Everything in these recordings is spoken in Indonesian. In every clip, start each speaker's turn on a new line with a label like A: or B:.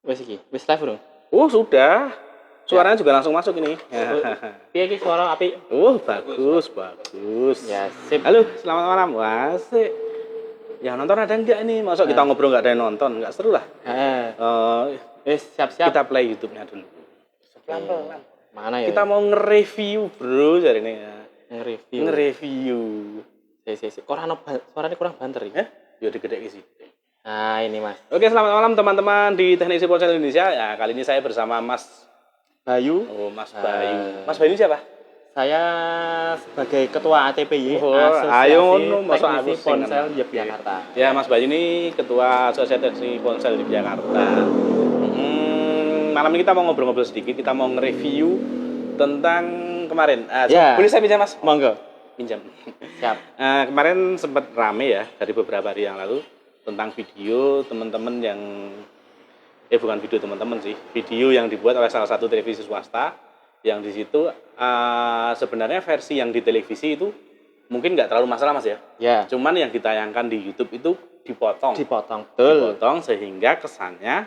A: Wis iki, wis live dong.
B: Oh, sudah. Suaranya juga langsung masuk ini.
A: Piye iki suara apik?
B: Bagus, bagus.
A: Ya, sip.
B: Halo, selamat malam. Asik. Yang nonton ada enggak ini? Masa kita ngobrol enggak ada yang nonton? Enggak seru lah.
A: Wis siap-siap.
B: Kita play YouTube-nya dulu.
A: Pelan-pelan. Mana ya?
B: Kita mau nge-review, Bro, jare ini.
A: nge-review.
B: Nge-review.
A: Kok suaranya kurang banter iki?
B: Ya digedheki sih.
A: Nah, ini Mas.
B: Oke, selamat malam teman-teman di Teknisi Ponsel Indonesia. Ya, kali ini saya bersama Mas
A: Bayu.
B: Oh, Mas Bayu. Mas Bayu siapa?
A: Saya sebagai ketua ATPY,
B: Asosiasi
A: Teknisi Ponsel Yogyakarta.
B: Ya, Mas Bayu ini ketua Asosiasi Teknisi Ponsel di Yogyakarta. Malam ini kita mau ngobrol-ngobrol sedikit. Kita mau nge-review tentang kemarin. Boleh saya pinjam, Mas?
A: Monggo.
B: Pinjam.
A: Siap.
B: Kemarin sempat rame ya dari beberapa hari yang lalu tentang video teman-teman yang bukan video teman-teman sih, video yang dibuat oleh salah satu televisi swasta yang di situ sebenarnya versi yang di televisi itu mungkin nggak terlalu masalah Mas ya.
A: Ya.
B: Cuman yang ditayangkan di YouTube itu dipotong.
A: Betul.
B: Dipotong sehingga kesannya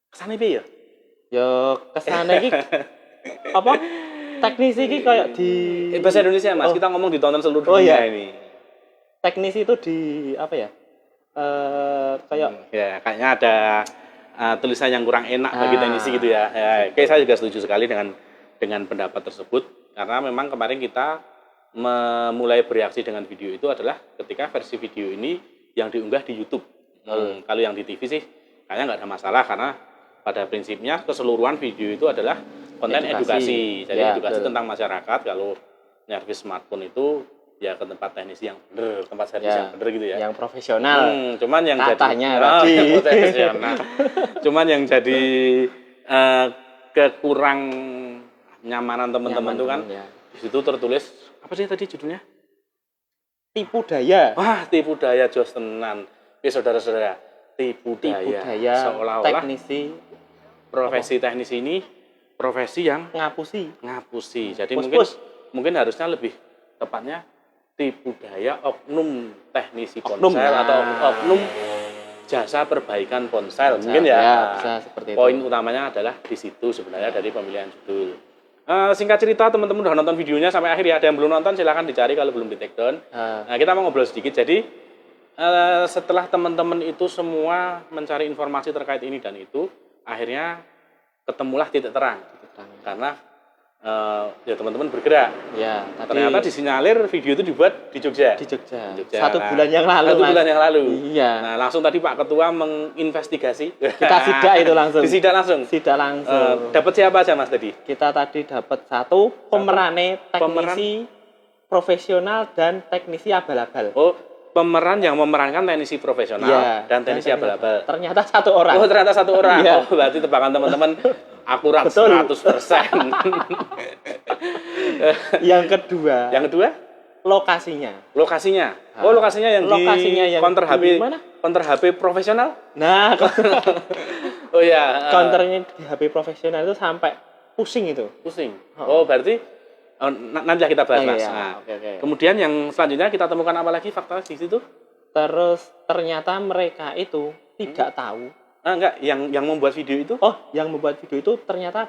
B: kesannya apa ya?
A: Ya kesannya iki apa? Teknisi iki kayak di
B: bahasa Indonesia Mas, kita ngomong ditonton seluruh dunia ini.
A: Teknisi itu di apa ya?
B: Kayaknya ada tulisan yang kurang enak bagi teknisi gitu ya. Oke, saya juga setuju sekali dengan pendapat tersebut karena memang kemarin kita memulai bereaksi dengan video itu adalah ketika versi video ini yang diunggah di YouTube. Kalau yang di TV sih kayaknya nggak ada masalah karena pada prinsipnya keseluruhan video itu adalah konten edukasi. Jadi edukasi tentang masyarakat. Kalau nyervis smartphone itu ya ke tempat teknisi yang benar, tempat servis yang benar gitu ya.
A: Yang profesional.
B: Cuman yang
A: katanya
B: profesional. Cuman yang jadi kekurang nyamanan teman-teman itu kan di situ tertulis apa sih tadi judulnya?
A: Tipu daya.
B: Wah, tipu daya jos tenan. Ya saudara-saudara, tipu daya. Seolah-olah
A: teknisi
B: profesi teknisi ini profesi yang ngapusi. Jadi mungkin harusnya lebih tepatnya tipu daya oknum teknisi ponsel atau oknum jasa perbaikan ponsel. Mungkin ya
A: bisa seperti itu.
B: Poin utamanya adalah di situ sebenarnya dari pemilihan judul. Singkat cerita teman-teman udah nonton videonya sampai akhir ya. Ada yang belum nonton silahkan dicari kalau belum di take down. Nah, kita mau ngobrol sedikit. Jadi setelah teman-teman itu semua mencari informasi terkait ini dan itu, akhirnya ketemulah titik terang. Karena ya teman-teman bergerak.
A: Ya,
B: ternyata disinyalir video itu dibuat di Jogja.
A: Di Jogja. Satu bulan yang lalu.
B: Iya. Nah, langsung tadi Pak Ketua menginvestigasi.
A: Kita sidak itu langsung.
B: Disidak langsung. Dapat siapa aja Mas tadi?
A: Kita tadi dapat satu pemerannya teknisi profesional dan teknisi abal-abal.
B: Oh, pemeran yang memerankan teknisi profesional dan teknisi abal-abal.
A: Ternyata satu orang.
B: Oh, ternyata satu orang. Oh, berarti tebakan teman-teman akurat 100%.
A: Yang kedua, lokasinya.
B: Oh, lokasinya yang di counter HP.
A: Mana?
B: Counter HP profesional?
A: Nah,
B: oh ya,
A: counternya di HP profesional itu sampai pusing itu.
B: Oh, berarti nanti kita bahas Mas.
A: Okay.
B: Kemudian yang selanjutnya kita temukan apa lagi fakta di situ?
A: Terus ternyata mereka itu tidak tahu.
B: Enggak, yang membuat video itu?
A: Oh, yang membuat video itu ternyata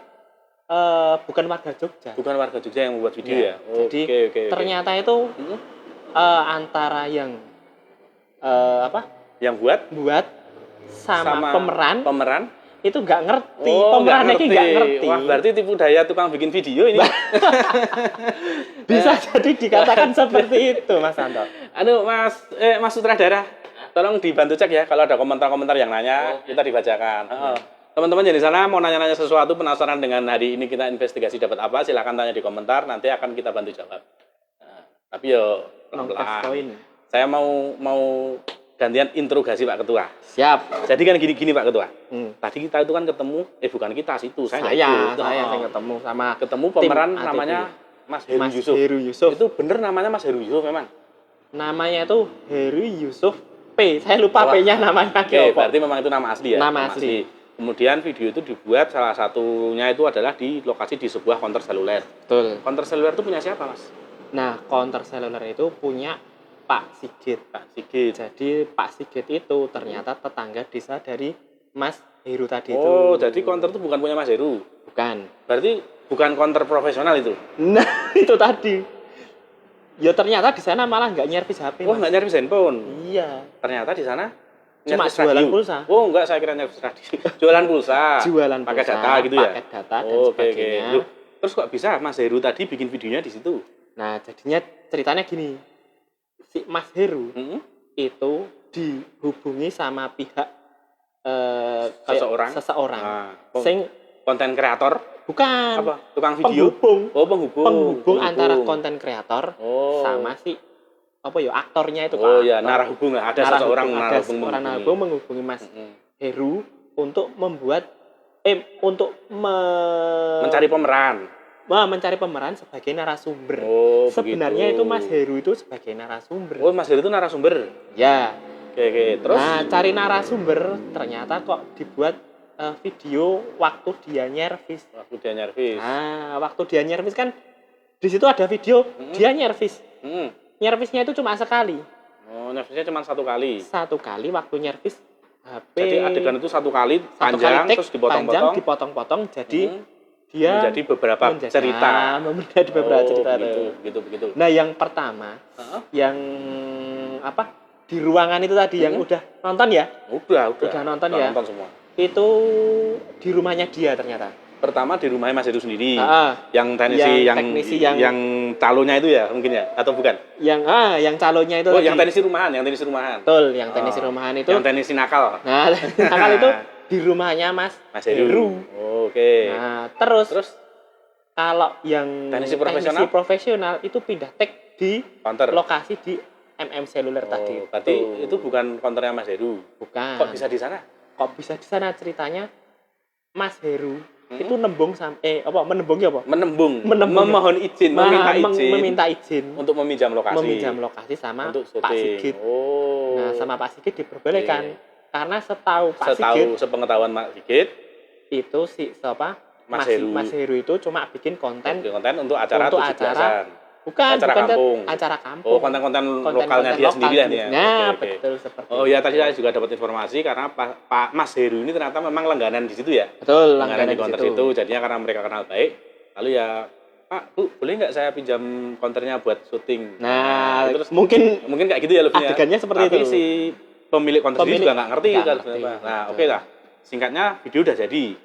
A: bukan warga Jogja.
B: Bukan warga Jogja yang membuat video ya?
A: Jadi ternyata itu antara yang
B: yang buat
A: sama pemeran itu nggak ngerti.
B: Pemerannya
A: ini nggak ngerti.
B: Wah, berarti tipu daya tukang bikin video ini.
A: Bisa jadi dikatakan seperti itu, Mas Santo.
B: Mas sutradara, tolong dibantu cek ya kalau ada komentar-komentar yang nanya, kita dibacakan. Teman-teman yang di sana mau nanya-nanya sesuatu, penasaran dengan hari ini kita investigasi dapat apa, silakan tanya di komentar, nanti akan kita bantu jawab. Tapi pelan-pelan. Saya mau gantian interogasi Pak Ketua.
A: Siap.
B: Jadi kan gini Pak Ketua. Tadi kita itu kan ketemu, bukan kita situ, saya ketemu pemeran namanya Mas Heru Yusuf. Itu bener namanya Mas Heru Yusuf memang?
A: Namanya itu Heru Yusuf P. Saya lupa P-nya namanya.
B: Oke, berarti memang itu nama asli ya?
A: Nama asli.
B: Kemudian video itu dibuat, salah satunya itu adalah di lokasi di sebuah counter seluler.
A: Betul.
B: Counter seluler itu punya siapa Mas?
A: Nah, counter seluler itu punya Pak Sigit.
B: Pak Sigit.
A: Jadi Pak Sigit itu ternyata tetangga desa dari Mas Heru tadi itu.
B: Oh, jadi counter itu bukan punya Mas Heru.
A: Bukan.
B: Berarti bukan counter profesional itu.
A: Nah, itu tadi. Ya ternyata di sana malah nggak nyervis HP.
B: Oh,
A: Mas.
B: nggak nyervis handphone.
A: Iya.
B: Ternyata di sana
A: Cuma
B: nyervis
A: jualan
B: radio.
A: pulsa.
B: Oh, enggak, saya kira nyervis radio. Jualan pulsa.
A: Jualan
B: pakai
A: pulsa,
B: data gitu ya.
A: Pakai data dan
B: Oh, oke.
A: sebagainya.
B: Loh, terus kok bisa Mas Heru tadi bikin videonya di situ?
A: Nah, jadinya ceritanya gini. Si Mas Heru itu dihubungi sama pihak kayak seseorang.
B: Nah,
A: Sing
B: konten kreator?
A: bukan.
B: Apa? Tukang video?
A: Penghubung.
B: Oh, penghubung.
A: Antara konten kreator sama si apa ya aktornya itu Pak.
B: Oh ya, narahubung lah. Ada seseorang
A: narahubung menghubungi Mas Heru untuk membuat
B: mencari pemeran.
A: Mencari pemeran sebagai narasumber.
B: Oh,
A: sebenarnya
B: begitu.
A: itu Mas Heru itu sebagai narasumber.
B: Oh, Mas Heru itu narasumber.
A: Ya.
B: Oke. Terus
A: cari narasumber ternyata kok dibuat video waktu dia nyervis. Nah, waktu dia nyervis kan di situ ada video dia nyervis. Nyervisnya itu cuma sekali.
B: Oh, nyervisnya cuma satu kali.
A: Satu kali waktu nyervis HP.
B: Jadi adegan itu satu kali panjang terus dipotong-potong.
A: Dipotong-potong jadi dia
B: menjadi beberapa cerita.
A: Menjadi beberapa cerita
B: begitu.
A: Nah, yang pertama yang apa? Di ruangan itu tadi yang udah nonton ya?
B: Udah
A: nonton ya.
B: Nonton semua.
A: Itu di rumahnya dia ternyata.
B: Pertama di rumahnya Mas Heru sendiri. Yang
A: teknisi
B: yang calonya itu ya mungkin ya atau bukan?
A: Yang calonya itu.
B: Oh, yang teknisi rumahan.
A: Betul, yang teknisi rumahan itu.
B: Yang teknisi nakal.
A: Nah, nakal itu di rumahnya Mas Heru.
B: Oh, oke.
A: Nah, terus kalau yang
B: teknisi
A: profesional itu pindah tag di
B: counter.
A: Lokasi di Seluler tadi.
B: Berarti itu bukan counternya Mas Heru.
A: Bukan.
B: Kok bisa di sana?
A: Ceritanya Mas Heru itu menembung apa?
B: Memohon izin,
A: meminta izin
B: untuk meminjam lokasi
A: sama
B: untuk
A: Pak Sigit.
B: Oh.
A: Nah, sama Pak Sigit diperbolehkan. Karena
B: sepengetahuan Pak Sigit
A: itu Mas Heru itu cuma bikin konten
B: untuk acara 17-an. Acara kampung. Oh, konten-konten lokalnya dia sendiri ya.
A: Nah, betul seperti.
B: Oh ya, tadi saya juga dapat informasi karena Pak Mas Heru ini ternyata memang langganan di situ ya.
A: Betul,
B: langganan di konter situ. Jadinya karena mereka kenal baik, lalu ya Pak, Bu, boleh nggak saya pinjam konternya buat syuting?
A: Nah, terus mungkin
B: kayak gitu ya lebihnya.
A: Adegannya seperti itu.
B: Tapi si pemilik konter juga nggak ngerti. Nah, oke lah. Singkatnya video udah jadi.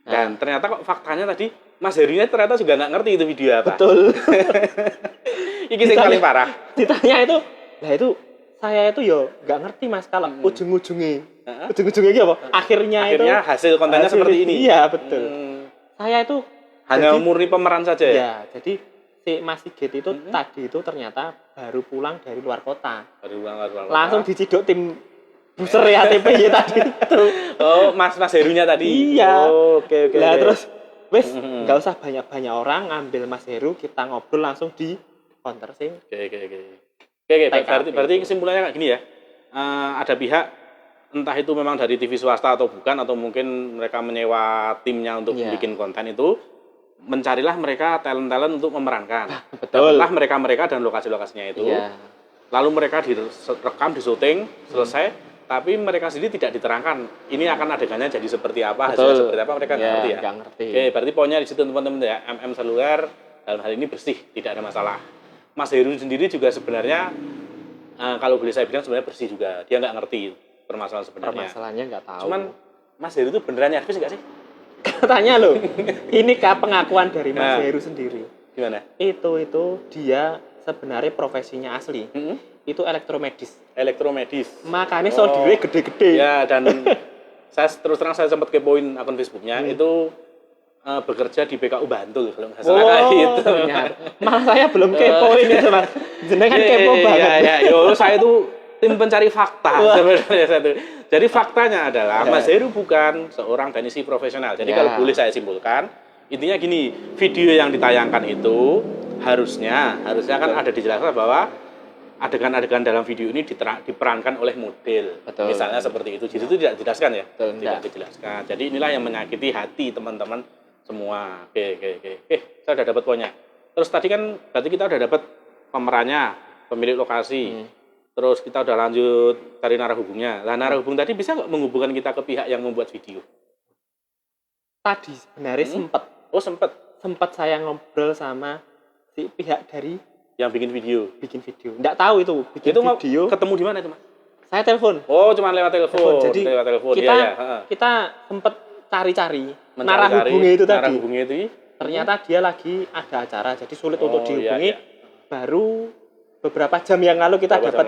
B: Dan ternyata kok faktanya tadi Mas Herunya ternyata juga nggak ngerti itu video apa.
A: Betul.
B: Ini yang paling parah.
A: Ditanya itu, saya itu yo nggak ngerti Mas kalau ujung-ujungnya apa? Akhirnya
B: hasil kontennya seperti ini.
A: Iya, betul. Saya itu
B: hanya murni pemeran saja ya?
A: Ya, jadi si Mas Sigit itu tadi itu ternyata baru pulang dari luar kota. Langsung diciduk tim buser ya TPY tadi itu.
B: Oh, Mas Herunya tadi?
A: Iya.
B: Oh, oke.
A: Nah, terus nggak usah banyak orang ngambil Mas Heru, kita ngobrol langsung di counter sing.
B: Oke. Berarti kesimpulannya kayak gini ya. Ada pihak entah itu memang dari TV swasta atau bukan, atau mungkin mereka menyewa timnya untuk bikin konten itu, mencarilah mereka talent untuk memerankan.
A: Betul.
B: Dapatlah mereka dan lokasi-lokasinya itu. Lalu mereka direkam, disuting, selesai. Tapi mereka sendiri tidak diterangkan ini akan adegannya jadi seperti apa, hasilnya seperti apa, mereka nggak ngerti ya. Oke, berarti poinnya di situ teman-teman ya, Seluler dalam hal ini bersih, tidak ada masalah. Mas Heru sendiri juga sebenarnya kalau boleh saya bilang sebenarnya bersih juga, dia nggak ngerti permasalahan sebenarnya.
A: Permasalahannya nggak tahu.
B: Cuman Mas Heru itu beneran nyervis nggak sih?
A: Katanya loh, ini pengakuan dari Mas Heru sendiri.
B: Gimana?
A: Itu dia sebenarnya profesinya asli. Itu elektromedis. Makanya diri gede-gede.
B: Ya, dan saya terus terang saya sempat kepoin akun Facebooknya itu bekerja di BKU Bantul kalau nggak salah itu.
A: Malah saya belum kepoin itu Mas. Jenengan kepo banget.
B: Saya itu tim pencari fakta sebenarnya satu. Jadi faktanya adalah Mas Heru bukan seorang teknisi profesional. Jadi kalau boleh saya simpulkan, intinya gini, video yang ditayangkan itu harusnya kan ada dijelaskan bahwa adegan-adegan dalam video ini diperankan oleh model.
A: Betul.
B: Misalnya seperti itu. Jadi itu tidak dijelaskan ya?
A: Tidak
B: dijelaskan. Jadi inilah yang menyakiti hati teman-teman semua. Oke. Saya udah dapat poinnya. Terus tadi kan berarti kita udah dapat pemerannya, pemilik lokasi. terus kita udah lanjut cari narahubungnya. Nah, narahubung tadi bisa nggak menghubungkan kita ke pihak yang membuat video?
A: Tadi sebenarnya sempet.
B: Oh, sempet
A: Saya ngobrol sama si pihak dari
B: yang bikin video.
A: Nggak tahu itu bikin
B: Itu
A: video.
B: Ketemu di mana itu, Mas?
A: Saya telepon.
B: Oh, cuma lewat telepon.
A: Jadi
B: lewat telepon.
A: kita sempet cari-cari
B: narahubungnya
A: itu tadi.
B: Narahubungnya itu
A: ternyata dia lagi ada acara, jadi sulit untuk dihubungi.
B: Iya.
A: Baru beberapa jam yang lalu kita
B: dapat.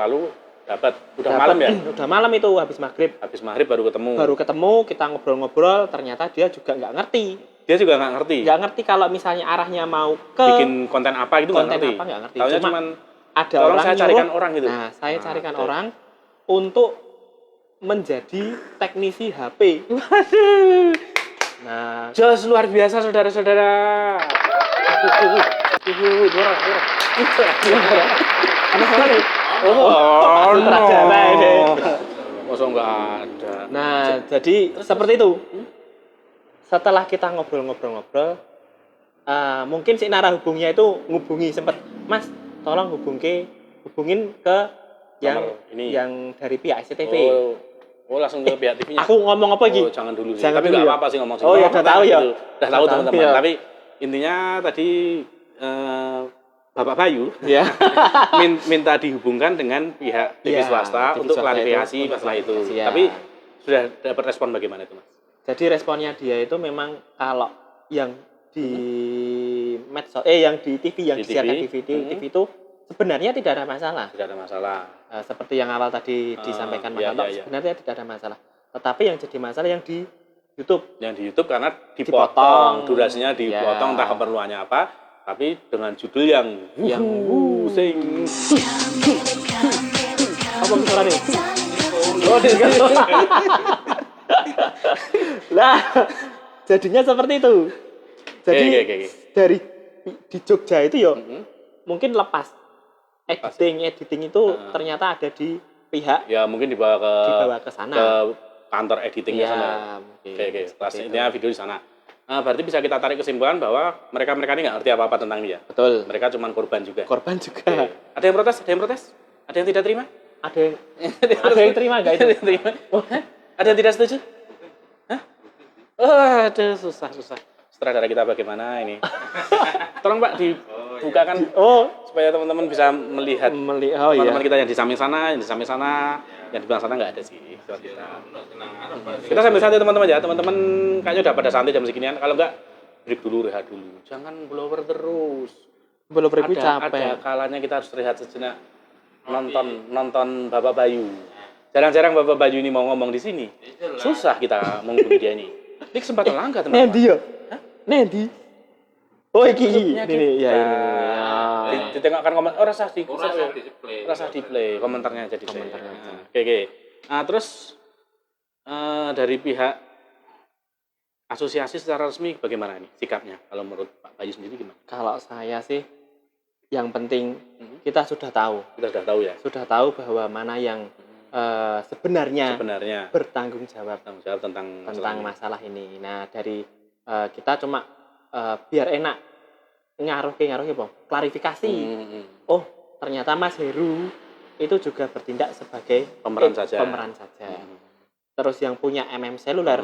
B: Udah malam ya?
A: Udah malam itu, habis maghrib.
B: Habis maghrib baru ketemu.
A: Kita ngobrol-ngobrol, ternyata dia juga nggak ngerti.
B: Dia juga nggak ngerti?
A: Nggak ngerti kalau misalnya arahnya mau ke...
B: bikin konten apa gitu nggak ngerti?
A: Konten apa nggak ngerti.
B: Cuman
A: ada
B: tolong
A: orang
B: saya carikan orang gitu?
A: Nah, saya carikan orang untuk menjadi teknisi HP.
B: Waduh.
A: Nah,
B: jos luar biasa saudara-saudara. Masa nggak ada.
A: Nah, jadi seperti itu. Setelah kita ngobrol-ngobrol, mungkin si narahubungnya itu ngubungi sempat, Mas, tolong hubungin ke yang dari pihak SCTV.
B: Oh, langsung ke pihak TV-nya.
A: Aku ngomong apa lagi?
B: Oh, jangan dulu sih. Tapi nggak apa-apa sih ngomong sih.
A: Oh, ya udah tahu ya.
B: Udah tahu teman-teman. Ya. Tapi intinya tadi Bapak Bayu ya minta dihubungkan dengan pihak TV swasta untuk klarifikasi masalah itu. Tapi sudah dapat respon bagaimana itu, Mas?
A: Jadi responnya dia itu memang kalau yang di medsos yang di TV yang disiarkan di TV itu sebenarnya tidak ada masalah.
B: Tidak ada masalah.
A: Seperti yang awal tadi disampaikan Mas Anto, sebenarnya tidak ada masalah. Tetapi yang jadi masalah yang di YouTube.
B: Yang di YouTube karena dipotong, durasinya dipotong, entah keperluannya apa, tapi dengan judul yang sing.
A: Apa suara nih? Oh, lah, jadinya seperti itu. Jadi dari di Jogja itu ya mungkin lepas editing itu ternyata ada di pihak
B: ya mungkin dibawa ke
A: sana
B: ke kantor editingnya sana. Oke. Kelasnya video di sana. Nah, berarti bisa kita tarik kesimpulan bahwa mereka ini nggak ngerti apa-apa tentang dia.
A: Betul.
B: Mereka cuma korban juga.
A: Okay.
B: Ada yang protes? Ada yang tidak terima?
A: Ada yang terima nggak itu?
B: Ada yang tidak setuju? Hah? Aduh, susah. Sutradara kita bagaimana ini? Tolong Pak dibukakan supaya teman-teman bisa melihat teman-teman kita yang di samping sana, yang di belakang sana nggak ada sih. Kita sambil santai teman-teman ya. Teman-teman kayaknya udah pada santai jam seginian. Kalau nggak break dulu, rehat dulu. Jangan blower terus.
A: Blower itu capek.
B: Ada kalanya kita harus rehat sejenak. Nonton Bapak Bayu. Jarang-jarang Bapak Bayu ini mau ngomong di sini. Susah kita menghubungi dia ini. Ini kesempatan langka teman-teman.
A: Nendi ya? Nendi. Oh iki. Ini ya.
B: Ditengokkan komen. Oh rasa di play komentarnya jadi Oke. Nah, terus dari pihak asosiasi secara resmi bagaimana nih sikapnya? Kalau menurut Pak Bayu sendiri gimana?
A: Kalau saya sih yang penting kita sudah tahu.
B: Kita sudah tahu ya.
A: Sudah tahu bahwa mana yang sebenarnya bertanggung jawab tentang masalah ini. Nah, dari kita cuma biar enak ngaruh apa? Klarifikasi. Oh, ternyata Mas Heru itu juga bertindak sebagai pemeran saja. Terus yang punya seluler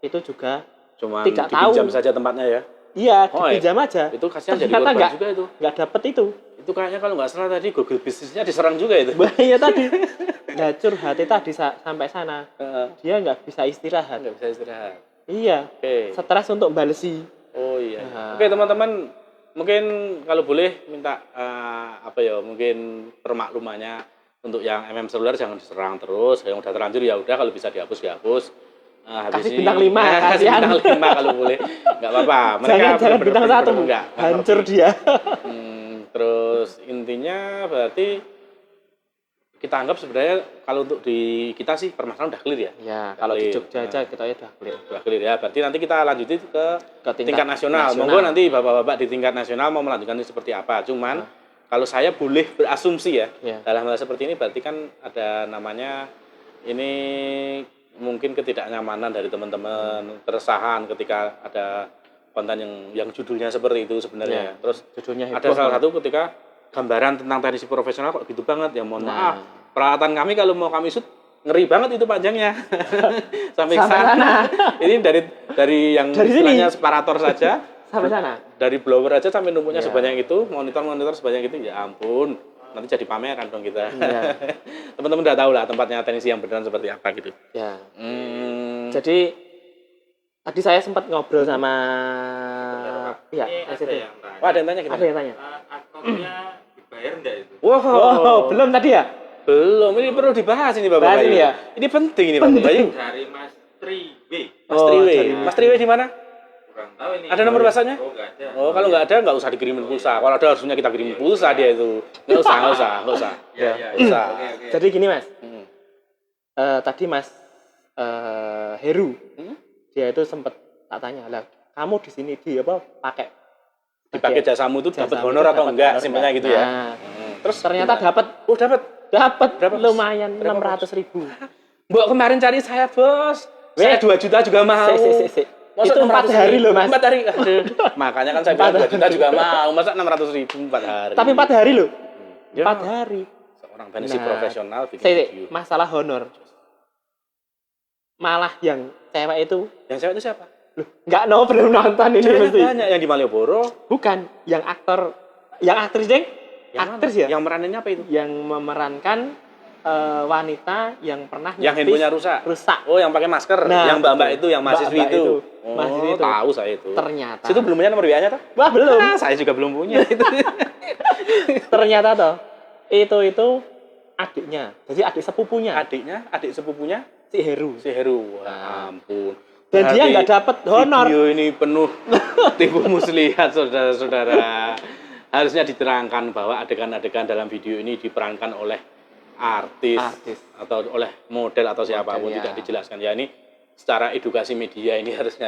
A: itu juga
B: cuma
A: tidak tahu.
B: Dipinjam saja tempatnya ya.
A: Iya, dipinjam aja.
B: Itu kasihan jadi korban juga itu.
A: Nggak dapet itu.
B: Itu kayaknya kalau nggak salah tadi Google bisnisnya diserang juga itu.
A: Bahaya tadi. Nggak curhat tadi sampai sana. Dia nggak bisa istirahat. Iya. Stres untuk balesi.
B: Oh iya. Oke teman-teman, mungkin kalau boleh minta mungkin permaklumannya untuk yang seluler jangan diserang terus. Yang udah terlanjur ya udah, kalau bisa dihapus.
A: Kasih bintang 5, kasihan.
B: Bintang 5 kalau boleh. Enggak apa-apa. Mereka
A: jangan bintang 1. Hancur dia.
B: Terus intinya berarti kita anggap sebenarnya kalau untuk di kita sih permasalahan udah clear ya.
A: Ya, kalau di Jogja aja kita ya udah clear.
B: Udah clear ya. Berarti nanti kita lanjutin ke tingkat nasional. Monggo nanti Bapak-bapak di tingkat nasional mau melanjutkan ini seperti apa. Cuman kalau saya boleh berasumsi ya, dalam hal seperti ini berarti kan ada namanya ini mungkin ketidaknyamanan dari teman-teman, keresahan ketika ada konten yang judulnya seperti itu sebenarnya. Terus
A: judulnya
B: ada salah satu ketika gambaran tentang teknisi profesional kok gitu banget ya, mohon maaf. peralatan kami kalau mau kami shoot ngeri banget itu panjangnya. Sampai
A: Sampai sana.
B: Ini dari yang
A: Dari
B: istilahnya separator saja.
A: Sampai sana.
B: Dari blower aja sampai numpuknya
A: Ya.
B: sebanyak itu, monitor sebanyak itu, ya ampun. Nanti jadi pameran dong kita.
A: Ya.
B: Teman-teman udah tahu lah tempatnya teknisi yang beneran seperti apa gitu.
A: Ya. Jadi tadi saya sempat ngobrol sama pihak SCTV.
B: Wah, ada yang tanya gimana?
A: Ada yang tanya.
C: Aktornya dibayar enggak itu?
B: Wow.
A: Belum tadi ya?
B: Belum, ini perlu dibahas ini Bapak
A: Bahas
B: Bayu.
A: ini ya?
B: Ini penting ini Bapak Bayu.
C: Dari Mas Triwe.
B: Mas Triwe.
A: dari
B: Mas Triwe di mana?
C: Kurang tahu ini.
B: Ada nomor WhatsApp-nya?
C: Oh, enggak ada.
B: Oh, kalau nggak ada nggak usah dikirimin pulsa. Kalau ada harusnya kita kirimin pulsa dia itu. Nggak usah.
C: Ya,
B: Nggak usah.
C: Oke.
A: Jadi gini Mas,
B: Hmm.
A: tadi Mas Heru,
B: Hmm?
A: dia itu sempat tak tanya lah, kamu di sini di apa pakai
B: Dipakai jasamu itu dapat
A: jasamu
B: honor
A: itu
B: atau
A: dapat
B: enggak?
A: honor
B: Simpelnya
A: enggak?
B: gitu ya.
A: Nah,
B: Terus
A: ternyata dapat
B: oh dapat. Berapa?
A: lumayan
B: Berapa,
A: 600.000.
B: Mbok kemarin cari saya, Bos.
A: Weh.
B: Saya 2 juta juga mau.
A: Si.
B: Masa
A: Itu 4 hari loh Mas.
B: 4 hari. Aduh. Makanya kan saya bilang 2 juta juga mau. Masa 600.000 4 hari.
A: Tapi 4 hari loh.
B: Ya.
A: 4 hari.
B: Seorang teknisi
A: Nah,
B: profesional bikin
A: Saya
B: video.
A: masalah honor. Malah yang cewek itu
B: Yang cewek itu siapa?
A: loh, nggak belum nonton ini
B: Ceweknya
A: mesti.
B: banyak yang di Malioboro.
A: Bukan, yang aktor, yang aktris deng, aktris ya,
B: Yang meraninnya apa itu?
A: yang memerankan wanita yang pernah
B: Yang
A: nyelfie
B: handphonenya rusak. Oh, yang pakai masker.
A: Nah,
B: yang mbak-mbak itu, yang mahasiswi
A: Mbak-mbak
B: itu.
A: itu. Mahasiswi itu.
B: Tahu saya itu.
A: Ternyata.
B: Situ belum punya nomor WA-nya toh?
A: Wah belum.
B: Ah, saya juga belum punya itu.
A: Ternyata toh itu adiknya, jadi adik sepupunya,
B: Adik sepupunya
A: si Heru.
B: si Heru. Wah,
A: Nah.
B: ampun.
A: Dan dia
B: Berarti
A: nggak dapat honor.
B: Video ini penuh tipu muslihat, saudara-saudara. Harusnya diterangkan bahwa adegan-adegan dalam video ini diperankan oleh artis. Atau oleh model atau siapapun,
A: ya.
B: tidak dijelaskan. Ya ini secara edukasi media ini harus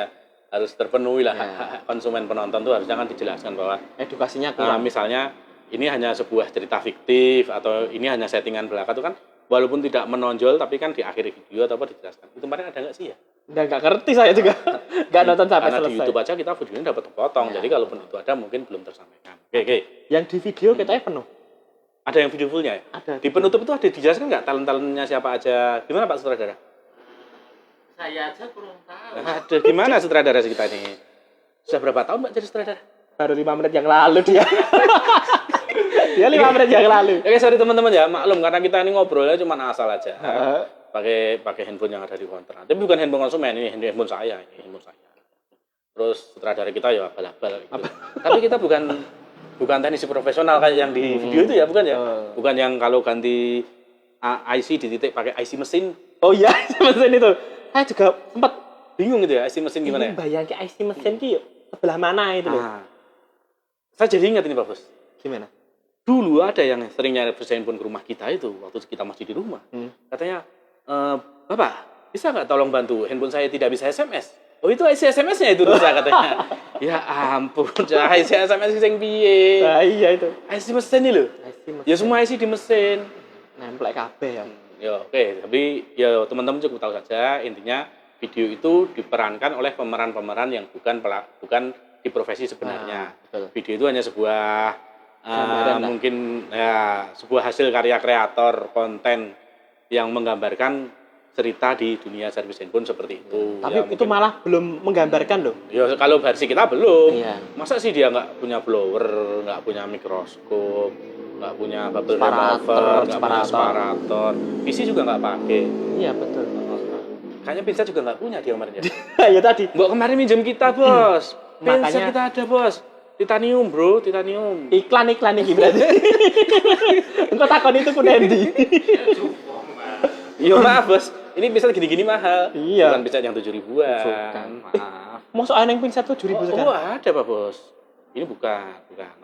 B: terpenuhi lah.
A: Ya.
B: Hak konsumen penonton tuh harusnya kan dijelaskan bahwa
A: Edukasinya kurang.
B: misalnya ini hanya sebuah cerita fiktif atau ini hanya settingan belaka itu kan walaupun tidak menonjol tapi kan di akhir video atau apa dijelaskan. Itu kemarin ada nggak sih ya?
A: Udah nggak ngerti saya juga, nggak nonton sampai
B: Karena di
A: selesai.
B: YouTube aja kita videonya dapat potong,
A: Ya.
B: jadi kalaupun itu ada mungkin belum tersampaikan. Oke.
A: Yang di video kita penuh.
B: Ada yang video fullnya ya?
A: Ada.
B: Di penutup itu ada dijelaskan nggak talent-talentnya siapa aja? Gimana Pak Sutradara?
C: Saya aja kurang tahu.
B: Aduh, gimana sutradara kita ini? Sudah berapa tahun Mbak jadi sutradara?
A: Baru 5 menit yang lalu dia. Dia 5 menit yang lalu.
B: Oke, sorry teman-teman ya, maklum karena kita ini ngobrolnya cuma asal aja.
A: Heeh.
B: Pakai handphone yang ada di konter. Tapi bukan handphone konsumen, ini handphone saya, Terus sutradara kita ya abal-abal gitu. Tapi kita bukan teknisi profesional kayak yang di video itu ya, bukan ya? Bukan yang kalau ganti IC dititik pakai IC mesin.
A: Oh iya, mesin itu. Saya juga sempat
B: Bingung gitu ya, IC mesin gimana ya?
A: bayangin IC mesin ki yuk, sebelah mana itu loh.
B: Saya jadi ingat ini Pak Bos.
A: Gimana?
B: Dulu ada yang sering nyari handphone ke rumah kita itu waktu kita masih di rumah. Katanya, Bapak, bisa nggak tolong bantu? Handphone saya tidak bisa SMS. Oh itu IC SMS-nya itu rusak katanya. Ya ampun, IC SMS sing piye?
A: Nah, iya itu.
B: IC mesin ini loh.
A: IC mesin.
B: Ya semua IC di mesin.
A: Nempel kabeh ya.
B: Ya oke, tapi ya teman-teman cukup tahu saja intinya video itu diperankan oleh pemeran-pemeran yang bukan di profesi sebenarnya.
A: Betul.
B: Video itu hanya sebuah
A: Gambaran lah.
B: mungkin ya sebuah hasil karya kreator konten yang menggambarkan cerita di dunia servis handphone seperti itu.
A: Tapi
B: Ya,
A: itu
B: mungkin-
A: malah belum menggambarkan loh.
B: ya kalau versi kita belum.
A: Iya.
B: Masa sih dia nggak punya blower, nggak punya mikroskop, nggak punya bubble
A: Separator,
B: remover, nggak punya separator. PC juga nggak pakai.
A: Iya betul.
B: Kayaknya Pinsa juga nggak punya dia kemarin ya.
A: Ya tadi.
B: Mbok kemarin minjem kita, Bos. Pinsa
A: Makanya-
B: kita ada, Bos. Titanium, Bro, titanium.
A: Iklan ini berarti. Engkau takon itu ku Dendi.
B: Iya, maaf, Bos. Ini bisa gini-gini mahal.
A: Iya.
B: Bukan bisa yang 7.000-an.
A: Bukan.
B: Maaf.
A: Mosok ana yang pingsan 7.000
B: Oh,
A: sekarang.
B: ada, Pak Bos. Ini bukan.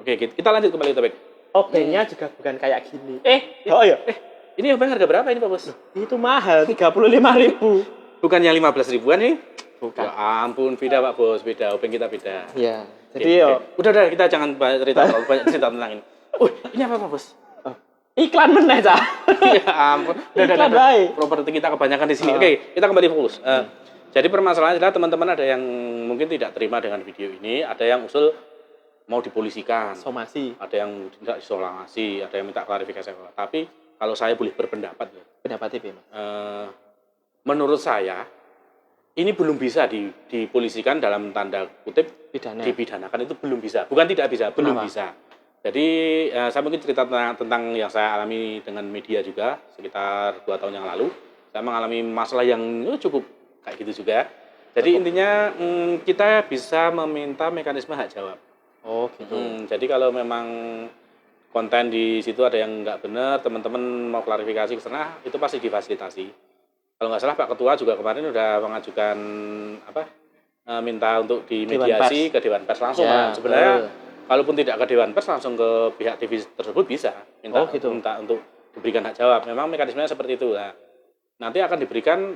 B: Oke, kita lanjut kembali ke topik.
A: Obengnya juga bukan kayak gini. Oh iya.
B: Ini yang harga berapa ini, Pak Bos?
A: Itu mahal 35.000.
B: Bukan yang 15 ribuan nih?
A: Bukan.
B: Ya ampun, beda Pak Bos, beda. Obeng kita beda.
A: Iya.
B: Oke,
A: Jadi yo
B: oke. Udah, kita jangan banyak cerita tentang ini. Ini apa Pak Bos?
A: iklan meneh cah.
B: Ya ampun.
A: Iklan baik.
B: Properti kita kebanyakan di sini. Oke, kita kembali fokus. Jadi permasalahannya adalah teman-teman ada yang mungkin tidak terima dengan video ini, ada yang usul mau dipolisikan,
A: Somasi.
B: ada yang tidak isolasi, ada yang minta klarifikasi. Tapi kalau saya boleh berpendapat ya.
A: Pendapat IP, Mas.
B: Menurut saya ini belum bisa dipolisikan dalam tanda kutip
A: Pidana.
B: dipidanakan, itu belum bisa. Bukan tidak bisa, belum
A: Kenapa?
B: bisa. Jadi saya mungkin cerita tentang yang saya alami dengan media juga sekitar 2 tahun yang lalu. Saya mengalami masalah yang cukup kayak gitu juga. Jadi intinya kita bisa meminta mekanisme hak jawab.
A: Oh, gitu.
B: Jadi kalau memang konten di situ ada yang nggak benar, teman-teman mau klarifikasi ke sana, itu pasti difasilitasi. Kalau nggak salah Pak Ketua juga kemarin udah mengajukan minta untuk dimediasi ke Dewan Pers langsung.
A: Ya,
B: sebenarnya kalaupun tidak ke Dewan Pers, langsung ke pihak TV tersebut bisa minta,
A: gitu.
B: minta untuk diberikan hak jawab. Memang mekanismenya seperti itu. Nah, nanti akan diberikan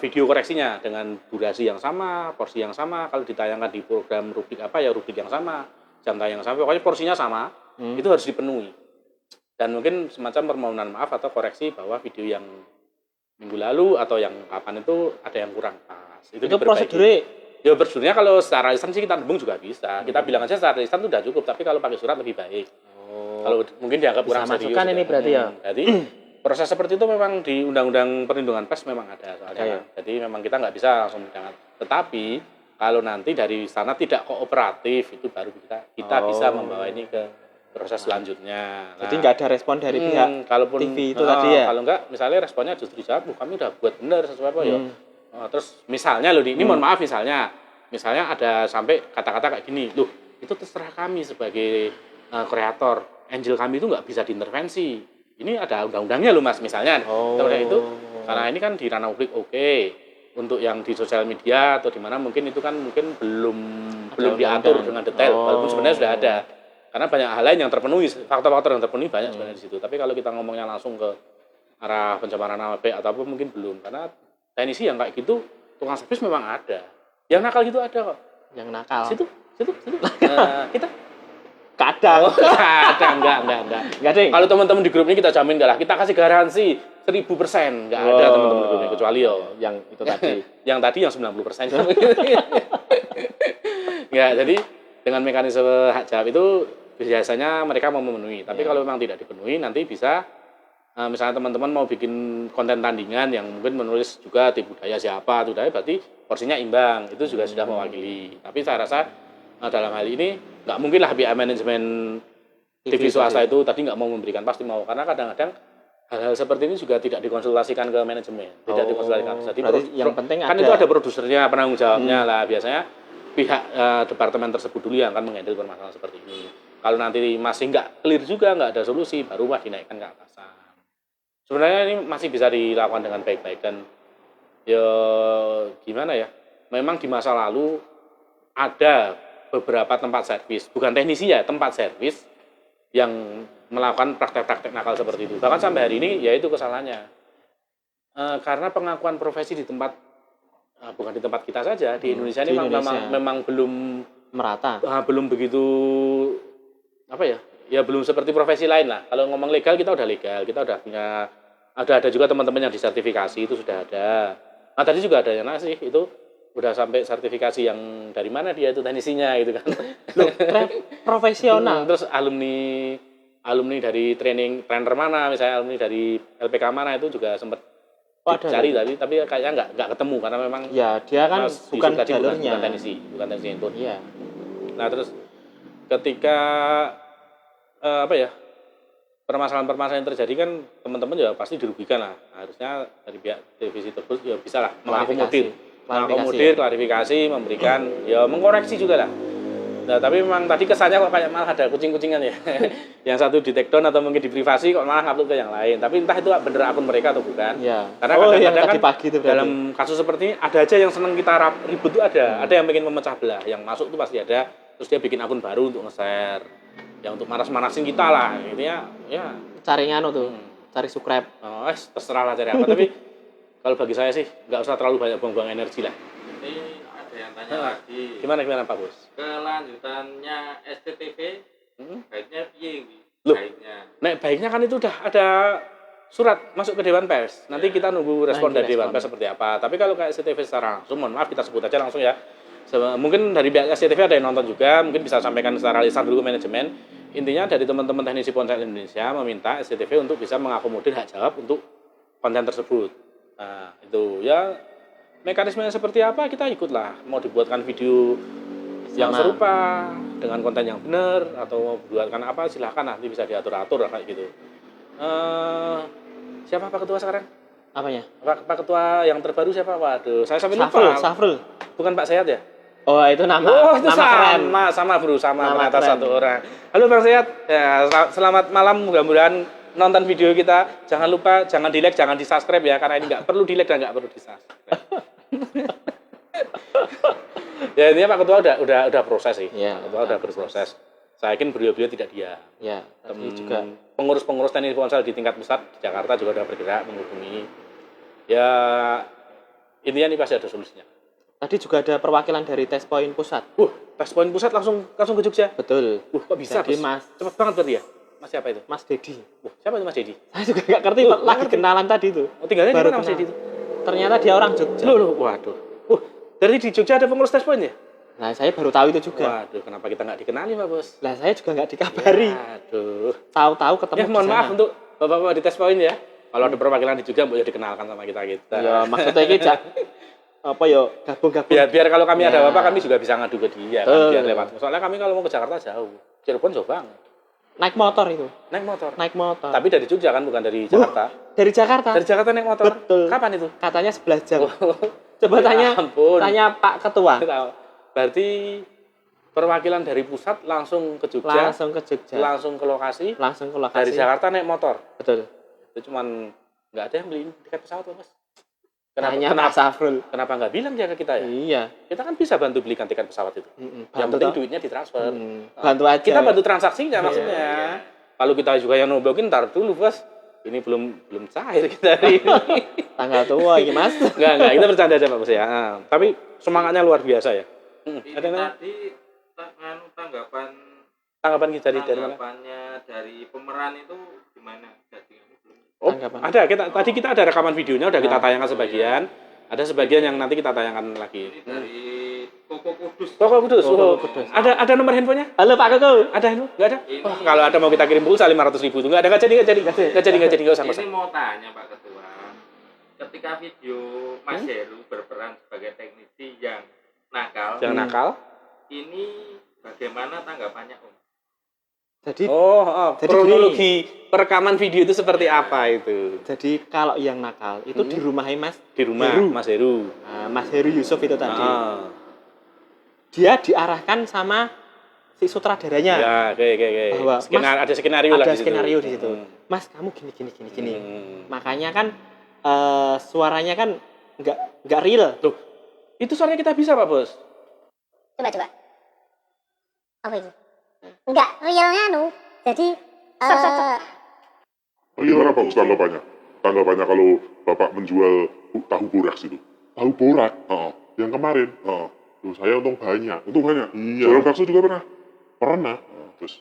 B: video koreksinya dengan durasi yang sama, porsi yang sama. Kalau ditayangkan di program rubrik apa ya rubrik yang sama, jam tayang yang sama, pokoknya porsinya sama. Itu harus dipenuhi. Dan mungkin semacam permohonan maaf atau koreksi bahwa video yang minggu lalu atau yang kapan itu ada yang kurang pas.
A: Itu prosedurnya?
B: Ya prosedurnya kalau secara lisan sih kita hubung juga bisa. Kita bilang aja secara lisan itu udah cukup, tapi kalau pakai surat lebih baik. Kalau mungkin dianggap kurang serius.
A: Masukan ini berarti ya?
B: Jadi proses seperti itu memang di Undang-Undang Perlindungan Pers memang ada soalnya. Jadi memang kita nggak bisa langsung mendengar. Tetapi kalau nanti dari sana tidak kooperatif, itu baru kita bisa membawa ini ke proses selanjutnya.
A: Jadi nggak ada respon dari pihak
B: kalaupun,
A: TV itu tadi ya?
B: Kalau nggak, misalnya responnya justru dijawab, kami udah buat benar sesuai apa ya. Terus misalnya loh, ini mohon maaf misalnya ada sampai kata-kata kayak gini, loh itu terserah kami sebagai kreator, angel kami itu nggak bisa diintervensi. Ini ada undang-undangnya loh Mas, misalnya. Udah itu, karena ini kan di ranah publik oke. Untuk yang di sosial media atau di mana mungkin itu kan mungkin belum diatur dengan detail, walaupun sebenarnya sudah ada. Karena banyak hal lain yang terpenuhi, faktor-faktor yang terpenuhi banyak sebenarnya di situ. Tapi kalau kita ngomongnya langsung ke arah pencemaran nama baik atau apa mungkin belum. Karena teknisi yang kayak gitu, tukang servis memang ada. Yang nakal gitu ada kok.
A: Yang nakal?
B: Situ. Kita
A: kadang.
B: Enggak, Ding. Kalau teman-teman di grup ini kita jamin enggak lah. Kita kasih garansi 1000%. Enggak ada teman-teman di grup ini kecuali
A: yang itu tadi.
B: Yang tadi yang 90%. Enggak, jadi dengan mekanisme hak jawab itu biasanya mereka mau memenuhi. Tapi kalau memang tidak dipenuhi, nanti bisa misalnya teman-teman mau bikin konten tandingan yang mungkin menulis juga tipu daya siapa, itu berarti porsinya imbang. Itu juga sudah mewakili. Tapi saya rasa dalam hal ini nggak mungkin lah pihak manajemen TV swasta itu tadi nggak mau memberikan, pasti mau. Karena kadang-kadang hal-hal seperti ini juga tidak dikonsultasikan ke manajemen, tidak dikonsultasikan. Jadi
A: yang penting
B: kan itu ada produsernya, penanggung jawabnya lah. Biasanya pihak departemen tersebut dulu yang akan menghandle permasalahan seperti ini. Kalau nanti masih nggak clear juga, nggak ada solusi, barulah dinaikkan ke atasan. Sebenarnya ini masih bisa dilakukan dengan baik-baik dan ya gimana ya? Memang di masa lalu ada beberapa tempat servis, bukan teknisi ya, tempat servis yang melakukan praktek-praktek nakal seperti itu. Bahkan sampai hari ini ya itu kesalahannya. Karena pengakuan profesi di tempat bukan di tempat kita saja, di Indonesia ini memang belum
A: merata.
B: Belum begitu apa ya? Ya belum seperti profesi lain lah. Kalau ngomong legal kita udah legal, kita udah punya ada juga teman-teman yang disertifikasi itu sudah ada. Nah tadi juga ada yang ngasih itu udah sampai sertifikasi yang dari mana dia itu teknisinya gitu kan.
A: Loh, profesional.
B: Terus alumni dari trainer mana, misalnya alumni dari LPK mana itu juga sempat dicari tapi kayaknya nggak ketemu karena memang
A: ya dia kan bukan jalurnya,
B: bukan teknisi input.
A: Iya.
B: Nah terus ketika permasalahan-permasalahan yang terjadi kan teman-teman ya pasti dirugikan lah. Harusnya dari pihak televisi tersebut ya bisa lah mengakomodir, klarifikasi, memberikan ya mengkoreksi juga lah. Nah tapi memang tadi kesannya kok kayak malah ada kucing-kucingan ya. Yang satu di take down atau mungkin di privasi kok malah ngupload ke yang lain. Tapi entah itu bener akun mereka atau bukan.
A: Ya.
B: Karena kadang-kadang kan
A: pagi itu
B: dalam kasus seperti ini ada aja yang seneng kita ribut tuh ada. Ada yang pengen memecah belah. Yang masuk tuh pasti ada. Terus dia bikin akun baru untuk nge-share. Yang untuk manas-manasin kita lah. Intinya ya.
A: Cari cari subscribe.
B: Oh, terserah lah cari apa. Tapi kalau bagi saya sih nggak usah terlalu banyak buang-buang energi lah.
C: Ini ada yang tanya lagi.
B: Gimana Pak Bos?
C: Kelanjutannya SCTV, baiknya piye?
B: Baiknya kan itu udah ada surat masuk ke Dewan Pers. Nanti kita nunggu respon dari Dewan Pers seperti apa. Tapi kalau kayak SCTV secara langsung, mohon maaf kita sebut aja langsung ya. Mungkin dari pihak SCTV ada yang nonton juga, mungkin bisa sampaikan secara lisan dulu ke manajemen. intinya dari teman-teman teknisi ponsel Indonesia meminta SCTV untuk bisa mengakomodir hak jawab untuk konten tersebut. Nah, itu ya mekanismenya seperti apa kita ikutlah. Mau dibuatkan video yang serupa dengan konten yang benar atau mau buatkan apa silahkan nanti bisa diatur-atur kayak gitu. Siapa Pak Ketua sekarang?
A: Apanya?
B: Pak Ketua yang terbaru siapa? Waduh, saya sampai lupa.
A: Safrul.
B: Bukan Pak Sehat ya?
A: Oh, itu nama.
B: Oh, itu
A: nama keren.
B: Sama bro, sama
A: Nama
B: ternyata
A: keren.
B: satu orang. Halo Bang Sehat. Ya, selamat malam, mudah-mudahan nonton video kita. Jangan lupa, jangan di-like, jangan di-subscribe ya, karena ini nggak perlu di-like dan nggak perlu di-subscribe. Ya intinya Pak Ketua udah proses sih.
A: Ya,
B: Pak Ketua udah berproses. Saya yakin beliau-beliau tidak diam.
A: Ya, tadi juga
B: Pengurus-pengurus teknisi ponsel di tingkat pusat di Jakarta juga udah bergerak menghubungi. Ya intinya ini pasti ada solusinya.
A: tadi juga ada perwakilan dari Test Point Pusat.
B: Test Point Pusat langsung ke Jogja.
A: Betul.
B: Kok bisa?
A: Jadi
B: Bos?
A: Mas
B: Cepet banget berarti ya? Mas siapa itu?
A: Mas Dedi.
B: Siapa itu Mas Dedi?
A: Saya juga nggak ngerti, lagi kenalan tadi itu.
B: Oh, tinggalnya di
A: Baru
B: mana Mas
A: kenal.
B: Dedi itu?
A: Ternyata dia orang Jogja.
B: Loh, waduh. Dari di Jogja ada pengurus Test Point ya?
A: Nah, saya baru tahu itu juga.
B: Waduh, kenapa kita nggak dikenali Pak Bos?
A: Lah, saya juga nggak dikabari.
B: Aduh.
A: Tahu-tahu ketemu
B: Ya, mohon
A: di sana.
B: maaf untuk Bapak-bapak di Test Point ya. Kalau ada perwakilan di Jogja, boleh dikenalkan sama kita.
A: Ya, maksudnya ini apa ya, gabung-gabung.
B: Biar kalau kami ada
A: Ya.
B: apa-apa, kami juga bisa ngadu ke dia kan, biar lewat. Soalnya kami kalau mau ke Jakarta jauh. Cirebon jauh banget.
A: Naik motor itu.
B: Naik motor.
A: Tapi
B: Tapi dari Jogja kan, bukan dari Jakarta.
A: dari Jakarta.
B: Dari Jakarta naik motor.
A: Betul.
B: Kapan itu?
A: Katanya 11 jam.
B: Oh,
A: Coba
B: ya ampun.
A: tanya Pak Ketua.
B: Berarti perwakilan dari pusat langsung ke Jogja,
A: Langsung ke Jogja.
B: langsung ke lokasi.
A: Langsung ke lokasi.
B: Dari Jakarta naik motor.
A: Betul.
B: Itu cuman nggak ada yang beli tiket pesawat, Mas.
A: Tanya Pak Safrul.
B: Kenapa nggak bilang dia ke kita ya?
A: Iya.
B: Kita kan bisa bantu belikan tiket pesawat itu. Yang
A: Bantu
B: penting
A: toh.
B: duitnya ditransfer.
A: Bantu aja.
B: Kita bantu transaksinya maksudnya.
C: Iya.
B: Kalau kita juga yang nombokin, ntar dulu Bos. Ini belum cair kita hari ini.
A: Tanggal tua ini, Mas.
B: Enggak, kita bercanda aja Pak Bos ya. Tapi semangatnya luar biasa ya.
C: Ini
B: Ada nanya?
C: tadi tanggapan
B: Tanggapan kita dari mana?
C: tanggapannya dari pemeran itu gimana?
B: Oh,
A: Tanggapan.
B: ada. Tadi kita ada rekaman videonya, udah kita tayangkan sebagian. Ada sebagian yang nanti kita tayangkan lagi.
C: Ini dari Koko Kudus.
B: Koko Kudus.
A: Koko
B: Oh,
A: Kudus.
B: Ada nomor handphonenya?
A: Halo Pak Koko.
B: Ada handphone? Enggak ada?
C: Ini-
B: Oh, kalau ada mau kita kirim pulsa 500.000 tuh. Enggak jadi, enggak usah.
C: Ini mau tanya Pak Ketua, ketika video Mas Heru berperan sebagai teknisi yang nakal,
B: Jangan nakal.
C: ini bagaimana tanggapannya Om?
A: Jadi
B: Jadi kronologi perekaman video itu seperti apa itu?
A: jadi kalau yang nakal itu di rumahnya Mas
B: Di rumah
A: Heru.
B: Mas Heru.
A: Mas Heru Yusuf itu tadi.
B: Ah.
A: Dia diarahkan sama si sutradaranya.
B: Ya, oke.
A: Bahwa,
B: Ada skenario lah
A: Ada
B: di situ.
A: skenario di situ.
B: Hmm.
A: Mas, kamu gini.
B: Hmm.
A: Makanya kan suaranya kan nggak real.
B: Tuh, itu suaranya kita bisa Pak Bos.
D: Coba. Apa itu? Enggak, realnya Jadi
E: Bagaimana bagus tanggapannya? Tanggapannya kalau Bapak menjual tahu boraks itu. Tahu borak? Yang kemarin? Tuh, saya untung banyak. Iya. Jualan bakso juga pernah? Pernah. Terus?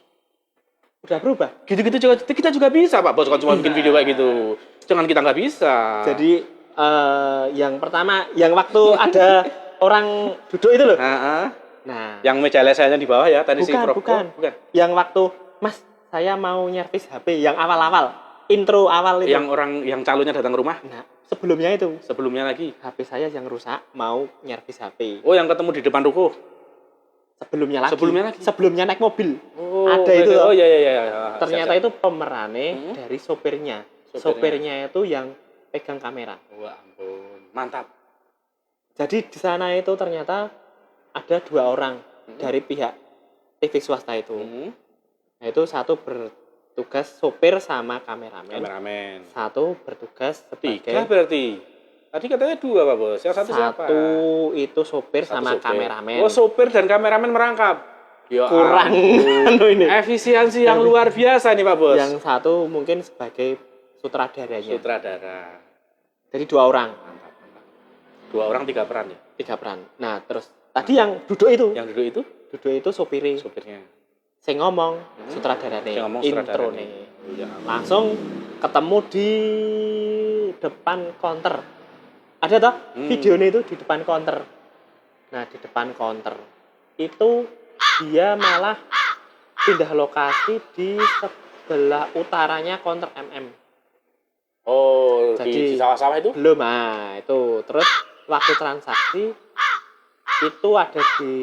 A: Udah berubah.
B: Gitu-gitu juga kita juga bisa Pak Bos, kalau cuma bikin video kayak gitu. Jangan kita nggak bisa.
A: Jadi yang pertama, yang waktu ada orang duduk itu loh. Nah,
B: Yang meja leselnya di bawah ya, tadi si Prof.
A: bukan.
B: Oh, bukan.
A: Yang waktu, Mas, saya mau nyervis HP yang awal-awal, intro awal itu.
B: Yang calonnya datang ke rumah,
A: Nah, sebelumnya itu
B: sebelumnya lagi.
A: HP saya yang rusak, mau nyervis HP.
B: Oh, yang ketemu di depan ruko.
A: Sebelumnya lagi.
B: Sebelumnya
A: naik mobil.
B: Oh,
A: Ada itu
B: Oh
A: loh.
B: iya.
A: Ternyata
B: Siap.
A: itu pemerannya dari sopirnya. Sopirnya itu yang pegang kamera.
B: Wah, ampun. Mantap.
A: Jadi di sana itu ternyata ada 2 orang dari pihak TV swasta itu. Nah, itu satu bertugas sopir sama kameramen. Satu bertugas sebagai
B: 3 berarti. Tadi katanya 2 Pak Bos. Yang satu siapa?
A: Satu itu sopir
B: Satu
A: sama
B: sopir.
A: kameramen.
B: Oh, sopir dan kameramen merangkap. Ya
A: Kurang
B: ampun.
A: ini.
B: Efisiensi yang luar biasa nih Pak Bos.
A: Yang satu mungkin sebagai sutradaranya.
B: Sutradara.
A: Jadi 2 orang,
B: Mantap. 2 orang 3 peran ya.
A: 3 peran. Nah, terus tadi yang duduk itu,
B: Yang duduk itu
A: sopirnya.
B: sopirnya.
A: Sing ngomong sutradaranya.
B: Yang ngomong
A: Intro
B: sutradaranya.
A: nih.
B: Ya ampun.
A: Langsung ketemu di depan counter. Ada toh videonya itu di depan counter. Nah, di depan counter itu dia malah pindah lokasi di sebelah utaranya counter MM.
B: Oh,
A: Jadi
B: di sawah-sawah itu?
A: belum, itu. Terus waktu transaksi itu ada di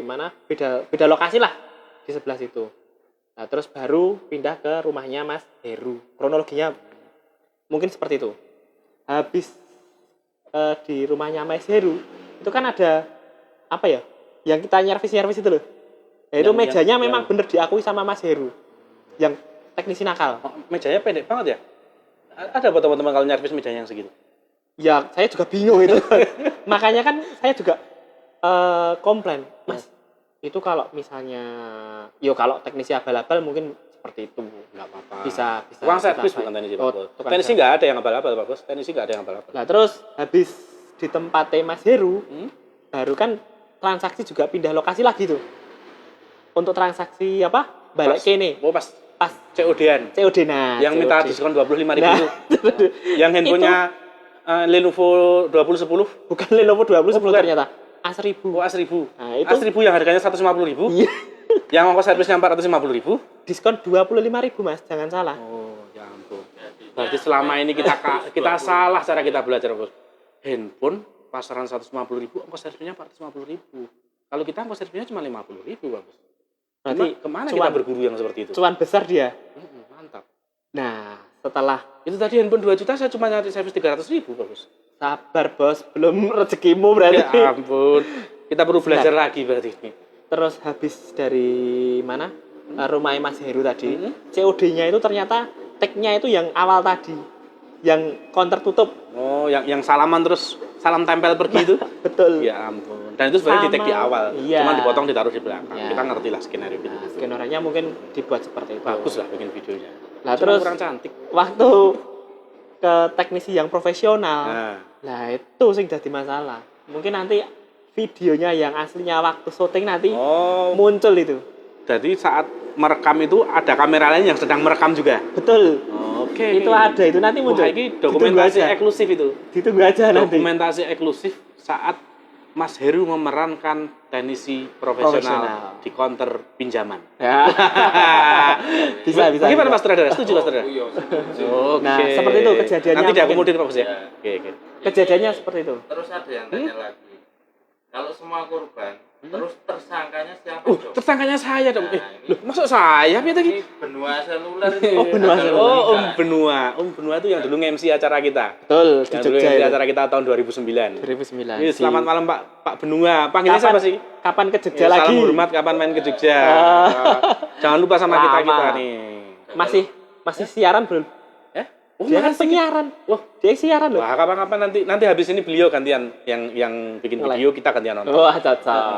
A: mana? Beda lokasi lah di sebelah situ. Nah, terus baru pindah ke rumahnya Mas Heru. Kronologinya mungkin seperti itu. Habis di rumahnya Mas Heru, itu kan ada apa ya? Yang kita nyervis itu loh. Nah, itu mejanya memang bener diakui sama Mas Heru. Yang teknisi nakal.
B: Oh, mejanya pendek banget ya? Ada buat teman-teman kalau nyervis mejanya yang segitu?
A: Ya, saya juga bingung itu. Makanya kan saya juga komplain, Mas. Itu kalau misalnya, kalau teknisi abal-abal mungkin seperti itu,
B: Nggak apa-apa.
A: bisa.
B: Tukang servis bukan teknisi, Pak Bos. Teknisi nggak ada yang abal-abal, Pak Bos. Teknisi nggak ada yang abal-abal.
A: Nah, terus habis di tempatnya Mas Heru, baru kan transaksi juga pindah lokasi lagi tuh. Untuk transaksi apa? Balik kene.
B: Oh, pas COD-an.
A: COD nah.
B: Yang minta diskon 25.000 itu. Yang handphonenya Lenovo 2010.
A: Bukan Lenovo 2010
B: bukan.
A: ternyata. A1000.
B: Oh, A1000.
A: Nah, itu
B: A1000 yang harganya 150.000.
A: Iya.
B: Yang ongkos servisnya 450.000.
A: Diskon 25.000, Mas. Jangan salah.
B: Oh, ya ampun. Berarti selama ini kita salah cara kita belajar, Bos. Handphone pasaran 150.000, ongkos servisnya 450.000. Kalau kita ongkos servisnya cuma 50.000, Bos.
A: Berarti
B: kemana kita berguru yang seperti itu?
A: Cuan besar dia.
B: Mantap.
A: Nah, setelah
B: Itu tadi handphone 2 juta, saya cuma nyari servis 300.000, Bos.
A: sabar, Bos. Belum rezekimu berarti.
B: Ya ampun. Kita perlu belajar lagi berarti ini.
A: Terus habis dari mana? Rumah Mas Heru tadi. COD-nya itu ternyata tag-nya itu yang awal tadi. Yang counter tutup.
B: Oh, yang salaman terus salam tempel pergi itu?
A: Betul.
B: Ya ampun. Dan itu sebenarnya di tag di awal.
A: Iya.
B: Cuma dipotong ditaruh di belakang.
A: Iya.
B: Kita ngerti lah skenario gitu.
A: Nah, skenario-nya mungkin dibuat seperti itu.
B: Bagus lah bikin videonya.
A: Nah,
B: Cuma
A: terus
B: kurang cantik.
A: waktu ke teknisi yang profesional.
B: Nah,
A: itu sing jadi masalah. Mungkin nanti videonya yang aslinya waktu syuting nanti muncul itu.
B: Jadi saat merekam itu ada kamera lain yang sedang merekam juga.
A: Betul.
B: Oke.
A: Itu ada, itu nanti muncul.
B: Wah, ini dokumentasi eksklusif itu.
A: Ditunggu aja nanti.
B: Dokumentasi eksklusif saat Mas Heru memerankan teknisi profesional di counter pinjaman.
A: Ya. bisa.
B: Gimana Mas Tradara? Setuju Mas Tradara?
C: Iya, setuju.
B: Oke.
A: Nah, seperti itu kejadiannya.
B: Nanti diakomodir Pak Bos ya.
C: Ya.
B: Oke.
A: Kejadiannya seperti itu.
C: Terus ada yang tanya lagi. Kalau semua korban, terus tersangkanya siapa, Dok?
B: Tersangkanya saya dong.
C: Nah,
B: Loh, masuk saya apa tadi?
C: Ini benua seluler ini.
A: Oh, benua
C: Ada
A: seluler.
B: Oh,
C: logika.
B: Om Benua itu yang dulu nge-MC acara kita.
A: Betul, di
B: Yang dulu
A: Jogja
B: nge-MC
A: itu.
B: acara kita tahun 2009.
A: 2009.
B: Ini selamat malam Pak Benua. Panggilnya siapa sih?
A: Kapan ke Jogja
B: Ya,
A: lagi?
B: salam hormat kapan main ke Jogja. Jangan lupa sama
A: Lama.
B: kita nih.
A: Masih siaran belum?
B: Oh,
A: Dia kan
B: masih.
A: penyiaran.
B: Wah,
A: Dia siaran loh.
B: wah kapan-kapan nanti habis ini beliau gantian yang bikin
A: Mulai.
B: video, kita gantian nonton.
A: Wah, cocok.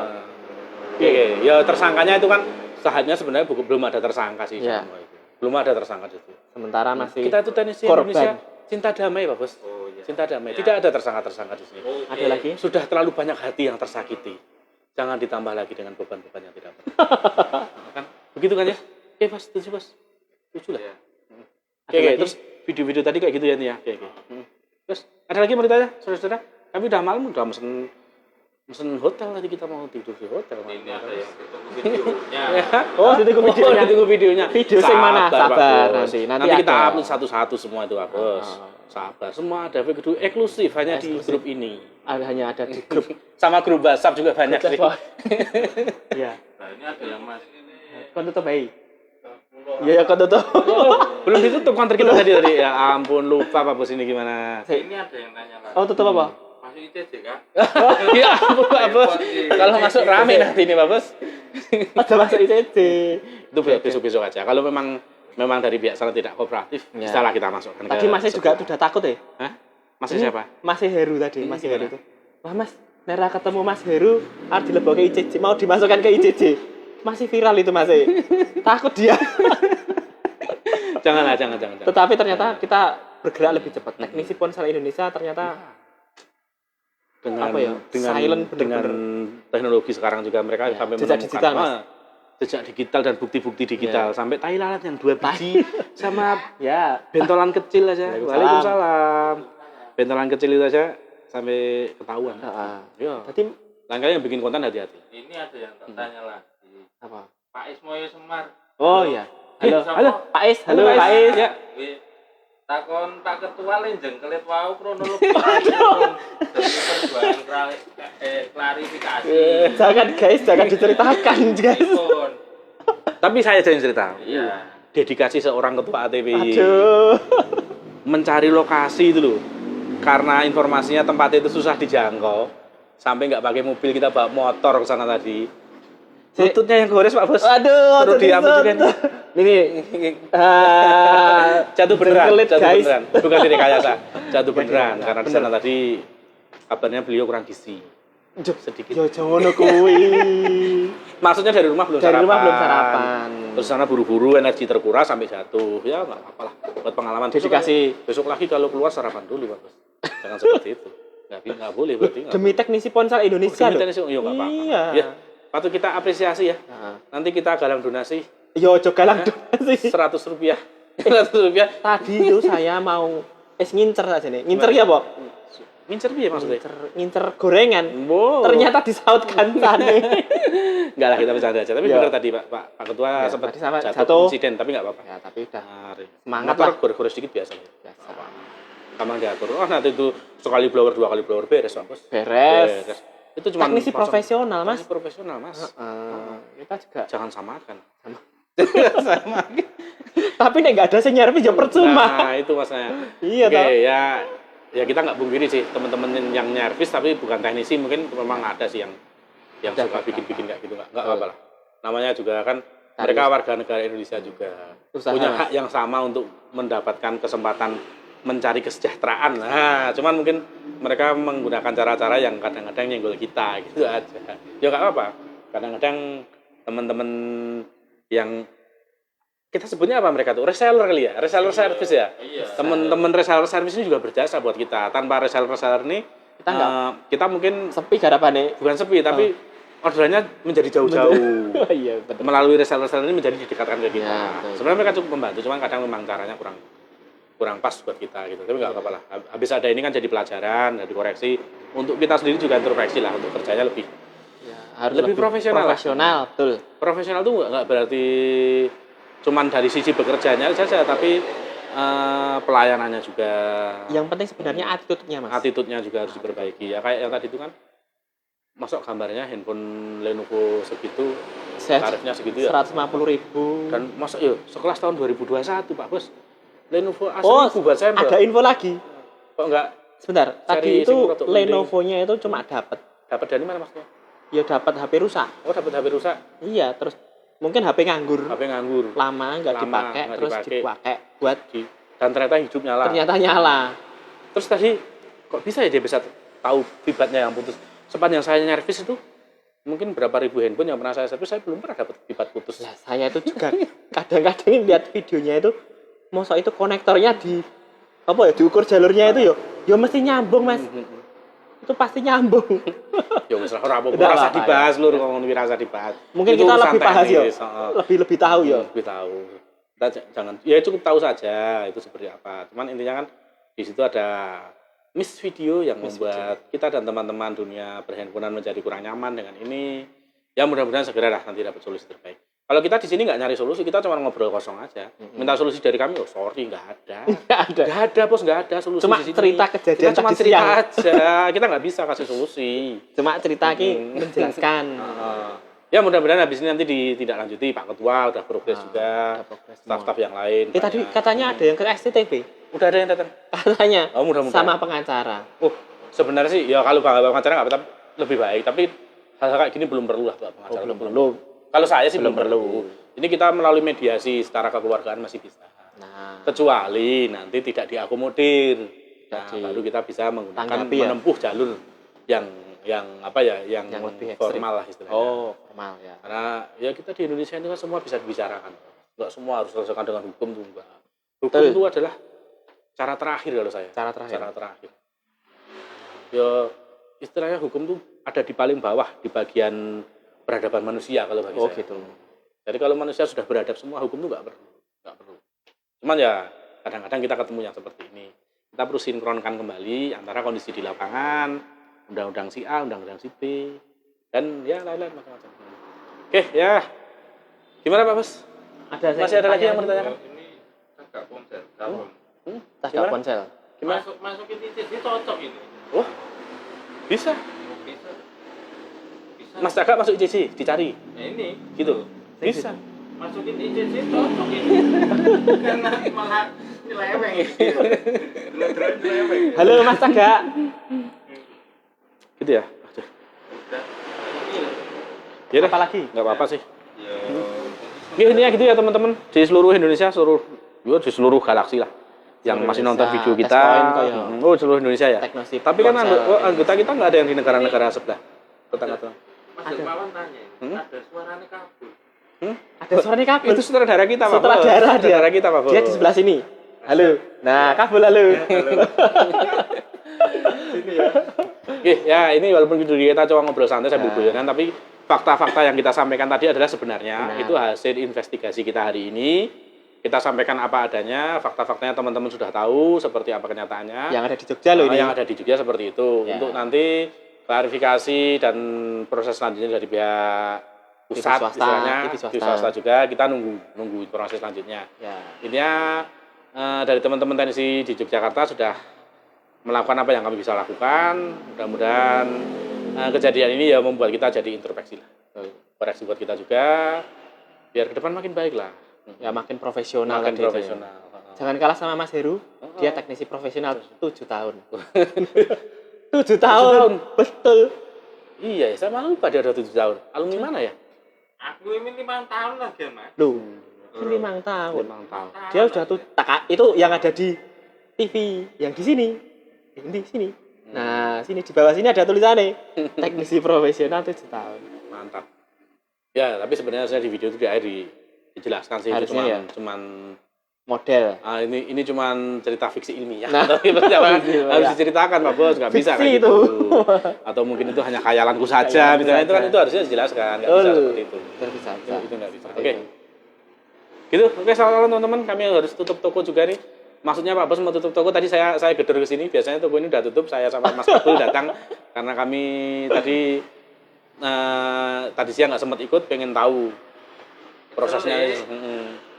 B: Oke. Ya tersangkanya itu kan sahatnya sebenarnya belum ada tersangka sih.
A: Iya.
B: semua itu. Belum ada tersangka di situ.
A: Sementara masih
B: Kita itu teknisi
A: korban.
B: Indonesia cinta damai, Pak Bos.
C: Oh, iya.
B: Cinta damai.
C: Ya.
B: Tidak ada tersangka-tersangka di sini.
C: Oke.
A: Ada lagi?
B: Sudah terlalu banyak hati yang tersakiti. Jangan ditambah lagi dengan beban-beban yang tidak perlu. Kan? Begitu kan ya? Oke, Bos. Setuju, Bos. Setuju lah.
C: Ya.
B: Oke,
A: lagi?
B: terus video-video tadi kayak gitu ya nih ya. Oke. Terus ada lagi mau ditanya, saudara-saudara? Kami udah malam, udah mesen hotel tadi, kita mau tidur di hotel.
C: Ini ada yang ditunggu videonya.
B: Oh,
A: ditunggu videonya.
B: ditunggu videonya.
A: Video sing mana? Sabar,
B: Pak Bos.
A: nanti
B: kita
A: ada.
B: upload satu-satu semua itu, Pak Bos. Sabar, semua ada video eksklusif hanya di
A: Eksklusif.
B: grup ini.
A: hanya ada di grup.
B: Sama grup WhatsApp juga banyak sih.
A: Iya.
C: Nah, ini ada yang Mas.
A: Kon tutup bae. Iya, kon tutup.
B: Belum ditutup konter kita tadi. Ya ampun, lupa Pak Bos ini gimana.
C: Ini ada yang tanya lagi.
A: Oh, tutup apa?
C: Masuk ITC kah?
B: Ya ampun Pak Bos. Kalau masuk rame nanti ini Pak Bos.
A: Ada masuk ICC.
B: Itu besok-besok aja. Kalau memang dari pihak sana tidak kooperatif,
A: Ya.
B: bisa lah kita masukkan.
A: Tadi masih juga sudah takut ya?
B: Hah? Masih siapa?
A: Masih Heru tadi,
B: Ini
A: Masih
B: gimana?
A: Heru itu. Wah, Mas, nera ketemu Mas Heru harus dilebokke ICC, mau dimasukkan ke ICC. Masih viral itu masih. Takut dia.
B: Jangan.
A: Tetapi ternyata kita bergerak lebih cepat. Teknisi ponsel Indonesia ternyata
B: Dengan
A: apa ya, silent
B: dengan
A: bener-bener.
B: teknologi sekarang juga mereka
A: Ya,
B: sampai
A: jejak
B: menemukan
A: digital, Mas.
B: jejak digital dan bukti-bukti digital sampai tai lalat yang 2 biji sama
A: ya
B: bentolan kecil aja.
A: Waalaikumsalam.
B: Waalaikumsalam. Bentolan kecil itu aja sampai ketahuan.
A: heeh.
B: Ya.
A: Tadi
B: Langkahnya yang bikin konten hati-hati.
C: Ini ada yang tertanya lagi.
A: apa?
C: Pak Ismoyo Semar.
A: Oh iya. Halo,
C: Siapa?
A: halo Pak Is, halo Pak Is.
B: Ya.
C: Wih, takon Pak Ketua le jengkelit wau kronologi demi perjuangan klarifikasi.
A: Jangan guys, jangan diceritakan guys.
C: Pun.
B: Tapi saya jadi cerita.
C: Iya.
B: Dedikasi seorang ketua ATPI.
A: Aduh.
B: Mencari lokasi itu loh. Karena informasinya tempatnya itu susah dijangkau. Sampai nggak pakai mobil, kita bawa motor ke sana tadi. Lututnya yang gores Pak Bos.
A: Aduh,
B: Perlu diambil juga nih. Ini jatuh beneran,
A: Jengkelit,
B: jatuh
A: guys.
B: beneran. Bukan direkayasa, jatuh beneran. Karena di sana tadi kabarnya beliau kurang gizi. Sedikit.
A: Yo jono kuwi.
B: Maksudnya dari rumah belum
A: Dari
B: sarapan.
A: rumah belum sarapan.
B: Terus sana buru-buru, energi terkuras sampai jatuh. Ya nggak apa-apa lah. Buat pengalaman. Besok lagi kalau keluar sarapan dulu Pak Bos. Jangan seperti itu. Nggak boleh berarti.
A: Demi teknisi ponsel Indonesia loh.
B: Iya nggak apa-apa.
A: Iya.
B: Ya, patut kita apresiasi ya.
A: Nah.
B: Nanti kita galang donasi
A: Yo ojo galang donasi.
B: 100 rupiah. 100 rupiah.
A: Tadi itu saya mau ngincer aja nih. Ngincer ya, Pak?
B: Ngincer piye maksudnya?
A: Ngincer gorengan.
B: Wow.
A: Ternyata disautkan tadi.
B: Enggak lah, kita bercanda aja. Tapi
A: Ya.
B: benar tadi Pak Ketua
A: Ya,
B: sempat
A: tadi sama
B: jatuh
A: jatuh.
B: insiden, tapi enggak apa-apa.
A: Ya, tapi udah
B: Semangat
A: lah.
B: Gores sedikit biasa.
A: biasa.
B: Kamang diatur. Oh, nanti itu sekali blower, 2 kali blower beres, Pak Bos.
A: Beres.
B: Itu cuma
A: Teknisi profesional, Mas.
B: Teknisi profesional, Mas.
A: Kita juga.
B: Jangan samakan.
A: Tapi nek nggak ada sing nyervis ya percuma.
B: Nah, itu Masnya.
A: Iya,
B: Oke,
A: toh.
B: ya kita nggak pungkiri sih teman-teman yang nyervis tapi bukan teknisi, mungkin memang ada sih yang suka bikin-bikin kayak gitu, nggak apa-apa lah. Namanya juga kan mereka warga negara Indonesia juga
A: Usaha.
B: punya hak yang sama untuk mendapatkan kesempatan mencari kesejahteraan. Nah, cuman mungkin mereka menggunakan cara-cara yang kadang-kadang nyenggol kita gitu aja. Ya nggak apa-apa. Kadang-kadang teman-teman yang kita sebutnya apa mereka tuh? Reseller kali ya? Reseller service ya?
C: Iya.
B: Teman-teman reseller service ini juga berjasa buat kita. Tanpa reseller ini
A: Kita nggak
B: kita mungkin
A: sepi garapane.
B: bukan sepi tapi orderannya menjadi jauh-jauh.
A: Iya, betul.
B: Melalui reseller ini menjadi didekatkan ke kita.
A: Ya, betul.
B: Sebenarnya mereka cukup membantu, cuman kadang memang caranya kurang pas buat kita gitu. Tapi nggak apa-apa lah. Habis ada ini kan jadi pelajaran, jadi koreksi. Untuk kita sendiri juga introspeksi lah untuk kerjanya lebih
A: Ya, harus
B: lebih profesional lah.
A: Profesional, betul.
B: Profesional tuh nggak berarti cuman dari sisi bekerjanya saja, tapi pelayanannya juga,
A: Yang penting sebenarnya attitude-nya, Mas.
B: attitude-nya juga harus diperbaiki. Ya kayak yang tadi itu kan, masuk gambarnya handphone Lenovo segitu, tarifnya segitu ya.
A: 150.000.
B: Dan masuk yuk sekelas tahun 2021 Pak Bos. Lenovo
A: Oh,
B: asli buat saya
A: ada info lagi.
B: kok nggak
A: Sebentar,
B: Cari
A: tadi itu
B: SIM untuk
A: Lenovo-nya itu cuma dapat.
B: dapat dari mana maksudnya?
A: Ya dapat HP rusak.
B: Oh dapat HP rusak,
A: Iya, terus mungkin HP nganggur.
B: HP nganggur.
A: Lama nggak
B: Lama,
A: dipakai,
B: nggak
A: terus
B: dipakai.
A: dipakai buat
B: Dan ternyata hidup nyala.
A: ternyata nyala.
B: Terus tadi kok bisa ya dia bisa tahu pibatnya yang putus? Sepanjang saya nyervis itu mungkin berapa ribu handphone yang pernah saya servis, saya belum pernah dapat pibat putus.
A: Lah, saya itu juga kadang-kadang lihat videonya itu, masa itu konektornya apa ya, diukur jalurnya itu ya mesti nyambung, Mas. Itu pasti nyambung.
B: Ya wis ora apa-apa,
A: Udah
B: rasa
A: apa-apa,
B: dibahas lur, ngomong rasa dibahas.
A: Mungkin
B: Itu
A: kita
B: urusan
A: lebih bahas ya.
B: teknis, heeh.
A: Lebih tahu ya.
B: Lebih tahu. Kita jangan ya cukup tahu saja itu seperti apa. Cuman intinya kan di situ ada miss video yang membuat kita dan teman-teman dunia perhandphonean menjadi kurang nyaman dengan ini. Ya mudah-mudahan segera lah nanti dapat solusi terbaik. Kalau kita di sini nggak nyari solusi, kita cuma ngobrol kosong aja. Minta solusi dari kami, oh sorry nggak ada.
A: Nggak ada.
B: Nggak ada bos, nggak ada solusi
A: Cuma
B: di sini.
A: cerita kejadian
B: Kita cuma
A: tadi
B: cerita
A: siang.
B: aja. Kita nggak bisa kasih solusi.
A: Cuma cerita ki menjelaskan.
B: Ya mudah-mudahan habis ini nanti ditindaklanjuti Pak Ketua udah progres juga,
A: udah progres semua.
B: staf-staf yang lain.
A: Tadi katanya ada yang ke SCTV.
B: Udah ada yang datang.
A: Katanya.
B: Oh, mudah-mudahan.
A: Sama pengacara.
B: Sebenarnya sih ya kalau Bang pengacara nggak apa lebih baik, tapi hal-hal kayak gini belum perlu lah Pak pengacara.
A: belum perlu.
B: Kalau saya sih belum
A: perlu.
B: Ini kita melalui mediasi secara kekeluargaan masih bisa.
A: Nah,
B: Kecuali nanti tidak diakomodir. Nah,
A: Jadi,
B: baru kita bisa menggunakan
A: tanggapi ya.
B: menempuh jalur yang apa ya, yang
A: lebih ekstrim.
B: formal lah istilahnya.
A: oh, formal ya.
B: Karena ya kita di Indonesia ini kan semua bisa dibicarakan. Enggak semua harus diselesaikan dengan hukum tuh enggak. Hukum
A: Betul.
B: itu adalah cara terakhir kalau saya.
A: Cara terakhir.
B: Cara terakhir. Ya istilahnya hukum tuh ada di paling bawah di bagian peradaban manusia kalau bagi
A: Oh,
B: saya.
A: gitu.
B: Jadi kalau manusia sudah beradab semua, hukum itu nggak perlu. Cuman ya kadang-kadang kita ketemu yang seperti ini. Kita perlu sinkronkan kembali antara kondisi di lapangan, undang-undang si A, undang-undang si B, dan ya lain-lain macam-macam. Oke ya, Gimana Pak Bos? Masih ada lagi yang mau ditanyakan?
C: Ini agak ponsel. Kalau
A: Tas
B: Gimana?
A: ponsel.
B: Gimana?
C: masukin ini cocok ini.
B: Oh, bisa.
C: Bisa. Bisa.
B: Mas Caka masuk ICC, dicari.
C: Nah, ini
B: Gitu. Bisa.
C: masukin ICC cocok ini. Karena malah nyeleweng. Nyeleweng.
A: Halo Mas Caga.
B: Gitu ya. Aduh.
C: Udah. Ini loh.
B: Ya deh.
A: Apa lagi?
B: Nggak apa-apa sih.
C: Ya.
B: Ya intinya gitu ya teman-teman. Di seluruh Indonesia, di seluruh galaksi lah. Yang
A: Seluruh
B: masih nonton
A: Indonesia,
B: video
A: tes
B: kita.
A: point kok ya.
B: Oh, seluruh Indonesia ya.
A: Teknosip
B: Tapi kan
A: ponsel.
B: anggota kita nggak ada yang di negara-negara sebelah. Tetangga.
C: Mas Dermawan tanya, ada suaranya kabur.
A: Ada suaranya kabel.
B: Itu sutradara kita, Pak.
A: Sutradara dia.
B: Sutradara kita, Pak.
A: Dia di sebelah sini. Halo. Nah, kabel halo.
B: Oke, ya ini walaupun kita cuma ngobrol santai sambil guyonan, tapi fakta-fakta yang kita sampaikan tadi adalah sebenarnya
A: Benar.
B: itu hasil investigasi kita hari ini. Kita sampaikan apa adanya, fakta-faktanya teman-teman sudah tahu seperti apa kenyataannya.
A: Yang ada di Jogja loh ini.
B: Yang ada di Jogja seperti itu.
A: Ya.
B: Untuk nanti klarifikasi dan proses selanjutnya dari pihak pusat,
A: swasta,
B: istilahnya,
A: TV swasta.
B: di swasta juga kita nunggu informasi selanjutnya.
A: Ya.
B: Intinya dari teman-teman teknisi di Yogyakarta sudah melakukan apa yang kami bisa lakukan. Mudah-mudahan kejadian ini ya membuat kita jadi introspeksi lah. Koreksi buat kita juga, biar ke depan makin baik lah.
A: Ya makin profesional
B: Makin
A: tadi itu.
B: profesional.
A: Jangan kalah sama Mas Heru. Dia teknisi profesional 7 tahun. 7 tahun. Betul.
B: Iya, saya malah lupa dia ada 7 tahun. Alumni mana ya?
C: Aku ini 5 tahun lagi, Mas.
A: Loh. 5 tahun.
B: 5 tahun.
A: Dia sudah tuh itu yang ada di TV yang di sini. Yang di sini. Nah, sini di bawah sini ada tulisannya teknisi profesional 7 tahun.
B: Mantap. Ya, tapi sebenarnya saya di video juga dijelaskan sih, itu
A: Harusnya
B: cuman
A: Model.
B: ini cuman cerita fiksi ilmiah.
A: Nah,
B: tapi jangan
A: iya.
B: harus diceritakan Pak Bos, nggak bisa
A: Fiksi
B: kayak gitu.
A: itu.
B: Atau mungkin itu hanya khayalanku saja, misalnya itu kan itu harusnya dijelaskan, nggak bisa seperti itu.
A: Bisa.
B: Itu nggak bisa. Oke. Gitu. Oke, selamat teman-teman, kami harus tutup toko juga nih. Maksudnya Pak Bos mau tutup toko, tadi saya gedor ke sini, biasanya toko ini udah tutup, saya sama Mas Kabul datang karena kami tadi siang nggak sempat ikut, pengen tahu prosesnya.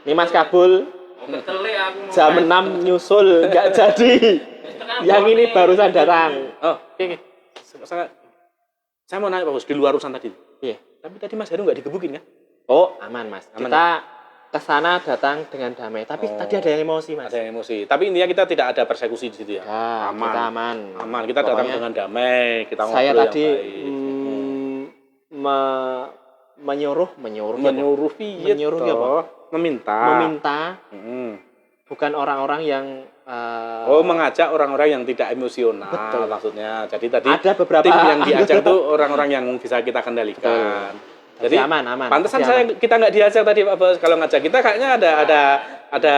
A: Ini Mas Kabul
C: Ketele aku mau
A: jam 6 nyusul nggak jadi. Yang ini barusan datang.
B: Oh, oke. Saya mau nanya Pak Bos, di luar urusan tadi.
A: Iya.
B: Tapi tadi Mas Heru nggak digebukin kan?
A: Oh, aman Mas.
B: Aman,
A: Kita ke sana datang dengan damai. Tapi tadi ada yang emosi Mas.
B: Ada yang emosi. Tapi intinya kita tidak ada persekusi di situ ya.
A: Ya,
B: Aman.
A: kita aman.
B: Aman. Kita datang
A: Pokoknya
B: dengan damai. Kita ngobrol
A: saya
B: yang
A: tadi
B: baik.
A: menyuruh
B: Menyuruh
A: ya, Pak? Meminta bukan orang-orang yang
B: mengajak orang-orang yang tidak emosional.
A: Betul.
B: Maksudnya. Jadi tadi
A: ada beberapa
B: tim yang diajak tuh orang-orang yang bisa kita kendalikan.
A: Jadi aman.
B: Pantesan
A: Tapi
B: kita nggak diajak tadi Pak Bos. Kalau ngajak kita kayaknya ada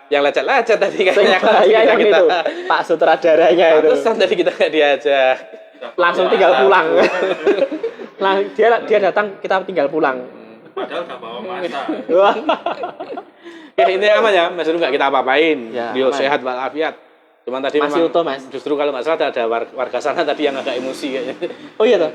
B: yang lecet-lecet tadi kayaknya.
A: yang itu Pak sutradaranya itu.
B: Pantesan tadi kita nggak diajak.
A: Langsung tinggal pulang. dia datang, kita tinggal pulang.
C: Padahal nggak bawa masa.
A: Wah.
B: Ya ini aman ya, Mas Heru nggak kita apa-apain.
A: Ya,
B: Beliau
A: aman.
B: sehat walafiat. Cuman tadi
A: Masih
B: memang
A: utuh, Mas.
B: Justru kalau nggak salah ada warga sana tadi yang agak emosi kayaknya.
A: Oh iya toh?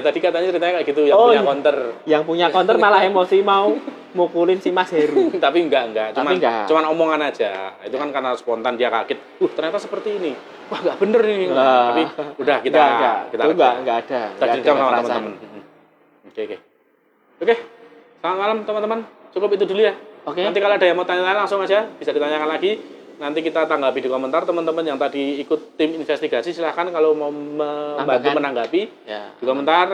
B: Tadi katanya ceritanya kayak gitu yang
A: Oh,
B: punya
A: iya.
B: counter.
A: Yang punya counter malah emosi mau mukulin si Mas Heru.
B: Tapi enggak.
A: Tapi enggak.
B: Cuman omongan aja. Itu kan karena spontan dia kaget. Ternyata seperti ini. Wah, nggak bener ini.
A: Lah.
B: Tapi udah kita
A: enggak ada.
B: Kita dendam sama teman-teman. Oke. Selamat malam teman-teman. Cukup itu dulu ya.
A: Oke.
B: Nanti kalau ada yang mau tanya langsung aja bisa ditanyakan lagi. Nanti kita tanggapi di komentar. Teman-teman yang tadi ikut tim investigasi silahkan kalau mau membantu menanggapi
A: Ya.
B: di komentar.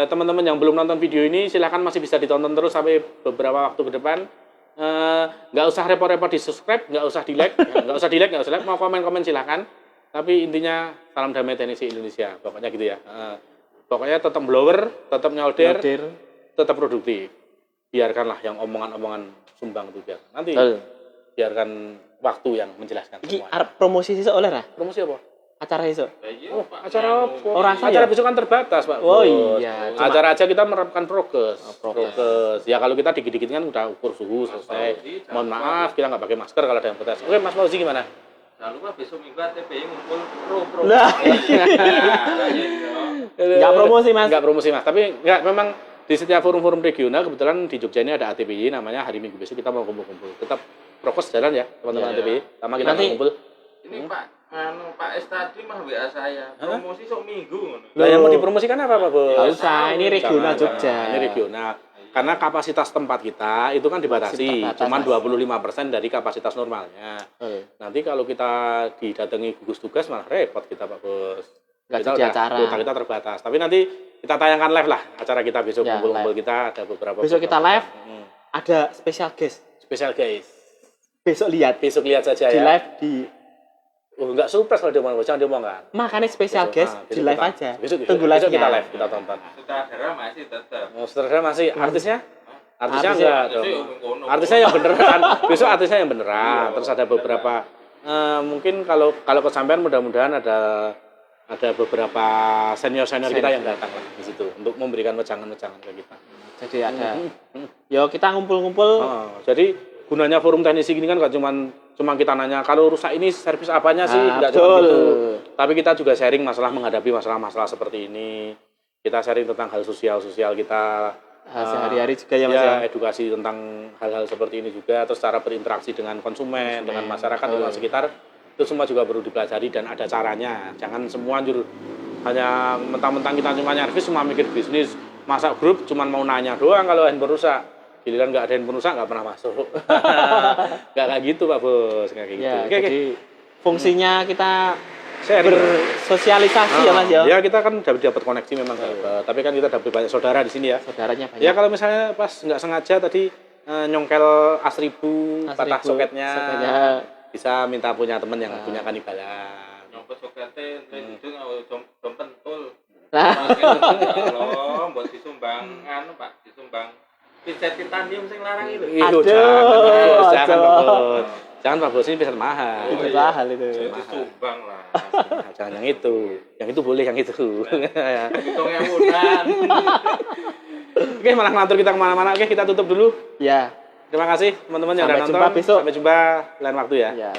B: Teman-teman yang belum nonton video ini silahkan masih bisa ditonton terus sampai beberapa waktu ke depan. Nggak usah repot-repot di subscribe, nggak usah di like, nggak usah di like, mau komen-komen silahkan. Tapi intinya salam damai teknisi Indonesia, pokoknya gitu ya. Pokoknya tetap blower, tetap nyolder, tetap produktif. Biarkanlah yang omongan-omongan sumbang itu biar. Nanti biarkan waktu yang menjelaskan
A: Iki
B: semua.
A: arep promosi sesuk oleh ra?
B: Promosi apa?
A: Acara sesuk.
B: Acara apa?
A: Orang saya.
B: Acara besok kan terbatas, Pak.
A: Oh
B: Bos.
A: iya, cuma-
B: Acara aja kita menerapkan prokes.
A: Prokes.
B: Ya kalau kita dikit-dikit kan udah ukur suhu selesai. Mohon maaf kita nggak pakai masker kalau ada yang protes. Oke, Mas Fauzi gimana?
C: Jangan lupa besok minggu ATPI ngumpul pro.
A: Lah,
C: Nah,
A: Nggak promosi, Mas.
B: Nggak promosi, Mas. Tapi nggak memang di setiap forum-forum regional kebetulan di Jogja ini ada ATPY namanya hari Minggu besok kita mau kumpul-kumpul. Tetap prokes jalan ya teman-teman ATPY. Sama kita
A: Nanti-
B: kumpul.
C: Ini Pak S tadi mah WA saya. Promosi sok minggu ngono.
B: Lah yang mau dipromosikan apa Pak Bos?
A: Nggak usah, ini regional
B: Jangan,
A: Jogja.
B: jangan. Ini regional. Karena kapasitas tempat kita itu kan dibatasi,
A: Terbatas,
B: cuman
A: Mas.
B: 25% dari kapasitas normalnya. Nanti kalau kita didatangi gugus tugas malah repot kita Pak Bos.
A: Nggak
B: Kita
A: jadi
B: udah-
A: acara.
B: kuota kita terbatas. Tapi nanti kita tayangkan live lah acara kita besok
A: Ya,
B: kumpul-kumpul
A: live.
B: kita ada beberapa.
A: Besok kita
B: program.
A: live. Ada special guest.
B: Spesial guys.
A: Besok lihat
B: Besok lihat saja
A: di
B: ya.
A: live di
B: Oh, enggak surprise kalau diomong, jangan diomongkan.
A: makanya special
B: Besok,
A: guest
B: besok
A: di live
B: kita-
A: aja.
B: Besok,
A: Tunggu
B: besok
A: live-nya.
B: kita live, kita tonton.
C: Sutradara masih tetap.
B: Oh, saudara masih artisnya? Artisnya
A: Artisnya-
B: enggak
C: Artisnya
B: dong.
C: yang kono.
B: Artisnya yang beneran. Besok artisnya yang beneran. Terus ada beberapa mungkin kalau kesampaian mudah-mudahan ada beberapa senior kita yang datang lah di situ untuk memberikan wejangan-wejangan ke kita.
A: Jadi ada. Yo kita ngumpul-ngumpul.
B: Oh, jadi gunanya forum teknisi ini kan gak cuma kita nanya kalau rusak ini servis apanya sih, enggak cuma
A: betul.
B: gitu. Tapi kita juga sharing masalah menghadapi masalah-masalah seperti ini. Kita sharing tentang hal sosial kita.
A: Sehari-hari juga ya Mas ya.
B: Edukasi tentang hal-hal seperti ini juga, terus cara berinteraksi dengan konsumen, dengan masyarakat dengan sekitar, itu semua juga perlu dipelajari dan ada caranya. Jangan semua hanya mentang-mentang kita cuma nyervis, cuma mikir bisnis, masak grup, cuma mau nanya doang kalau handphone rusak. Giliran nggak ada handphone rusak nggak pernah masuk. Nggak kayak gitu Pak Bos, nggak kayak gitu.
A: Ya,
B: Oke, oke.
A: jadi fungsinya kita
B: Sharing.
A: bersosialisasi ya Mas ya.
B: Ya kita kan dapat koneksi memang dapat. Tapi kan kita dapat banyak saudara di sini ya.
A: Saudaranya banyak.
B: Ya kalau misalnya pas nggak sengaja tadi nyongkel as-1000 patah soketnya, bisa minta punya teman yang punya kanibalan.
C: Nyopet sokete itu jom pentul.
A: Nah.
C: Allah, buat disumbang Pak, disumbang pizza titanium sing larang itu.
B: Aduh,
A: Aduh,
B: jangan
A: aduh.
B: Pak Bos. Jangan Pak Bos, ini bisa mahal.
A: Itu mahal itu.
C: Disumbang lah.
B: Jangan yang itu. Yang itu boleh, yang itu.
C: Hitungnya udan.
B: Oke, malah ngelantur kita kemana-mana. Oke, kita tutup dulu.
A: Ya.
B: Terima kasih teman-teman yang udah
A: Sampai
B: nonton.
A: jumpa besok.
B: Sampai jumpa lain waktu ya.
A: Ya.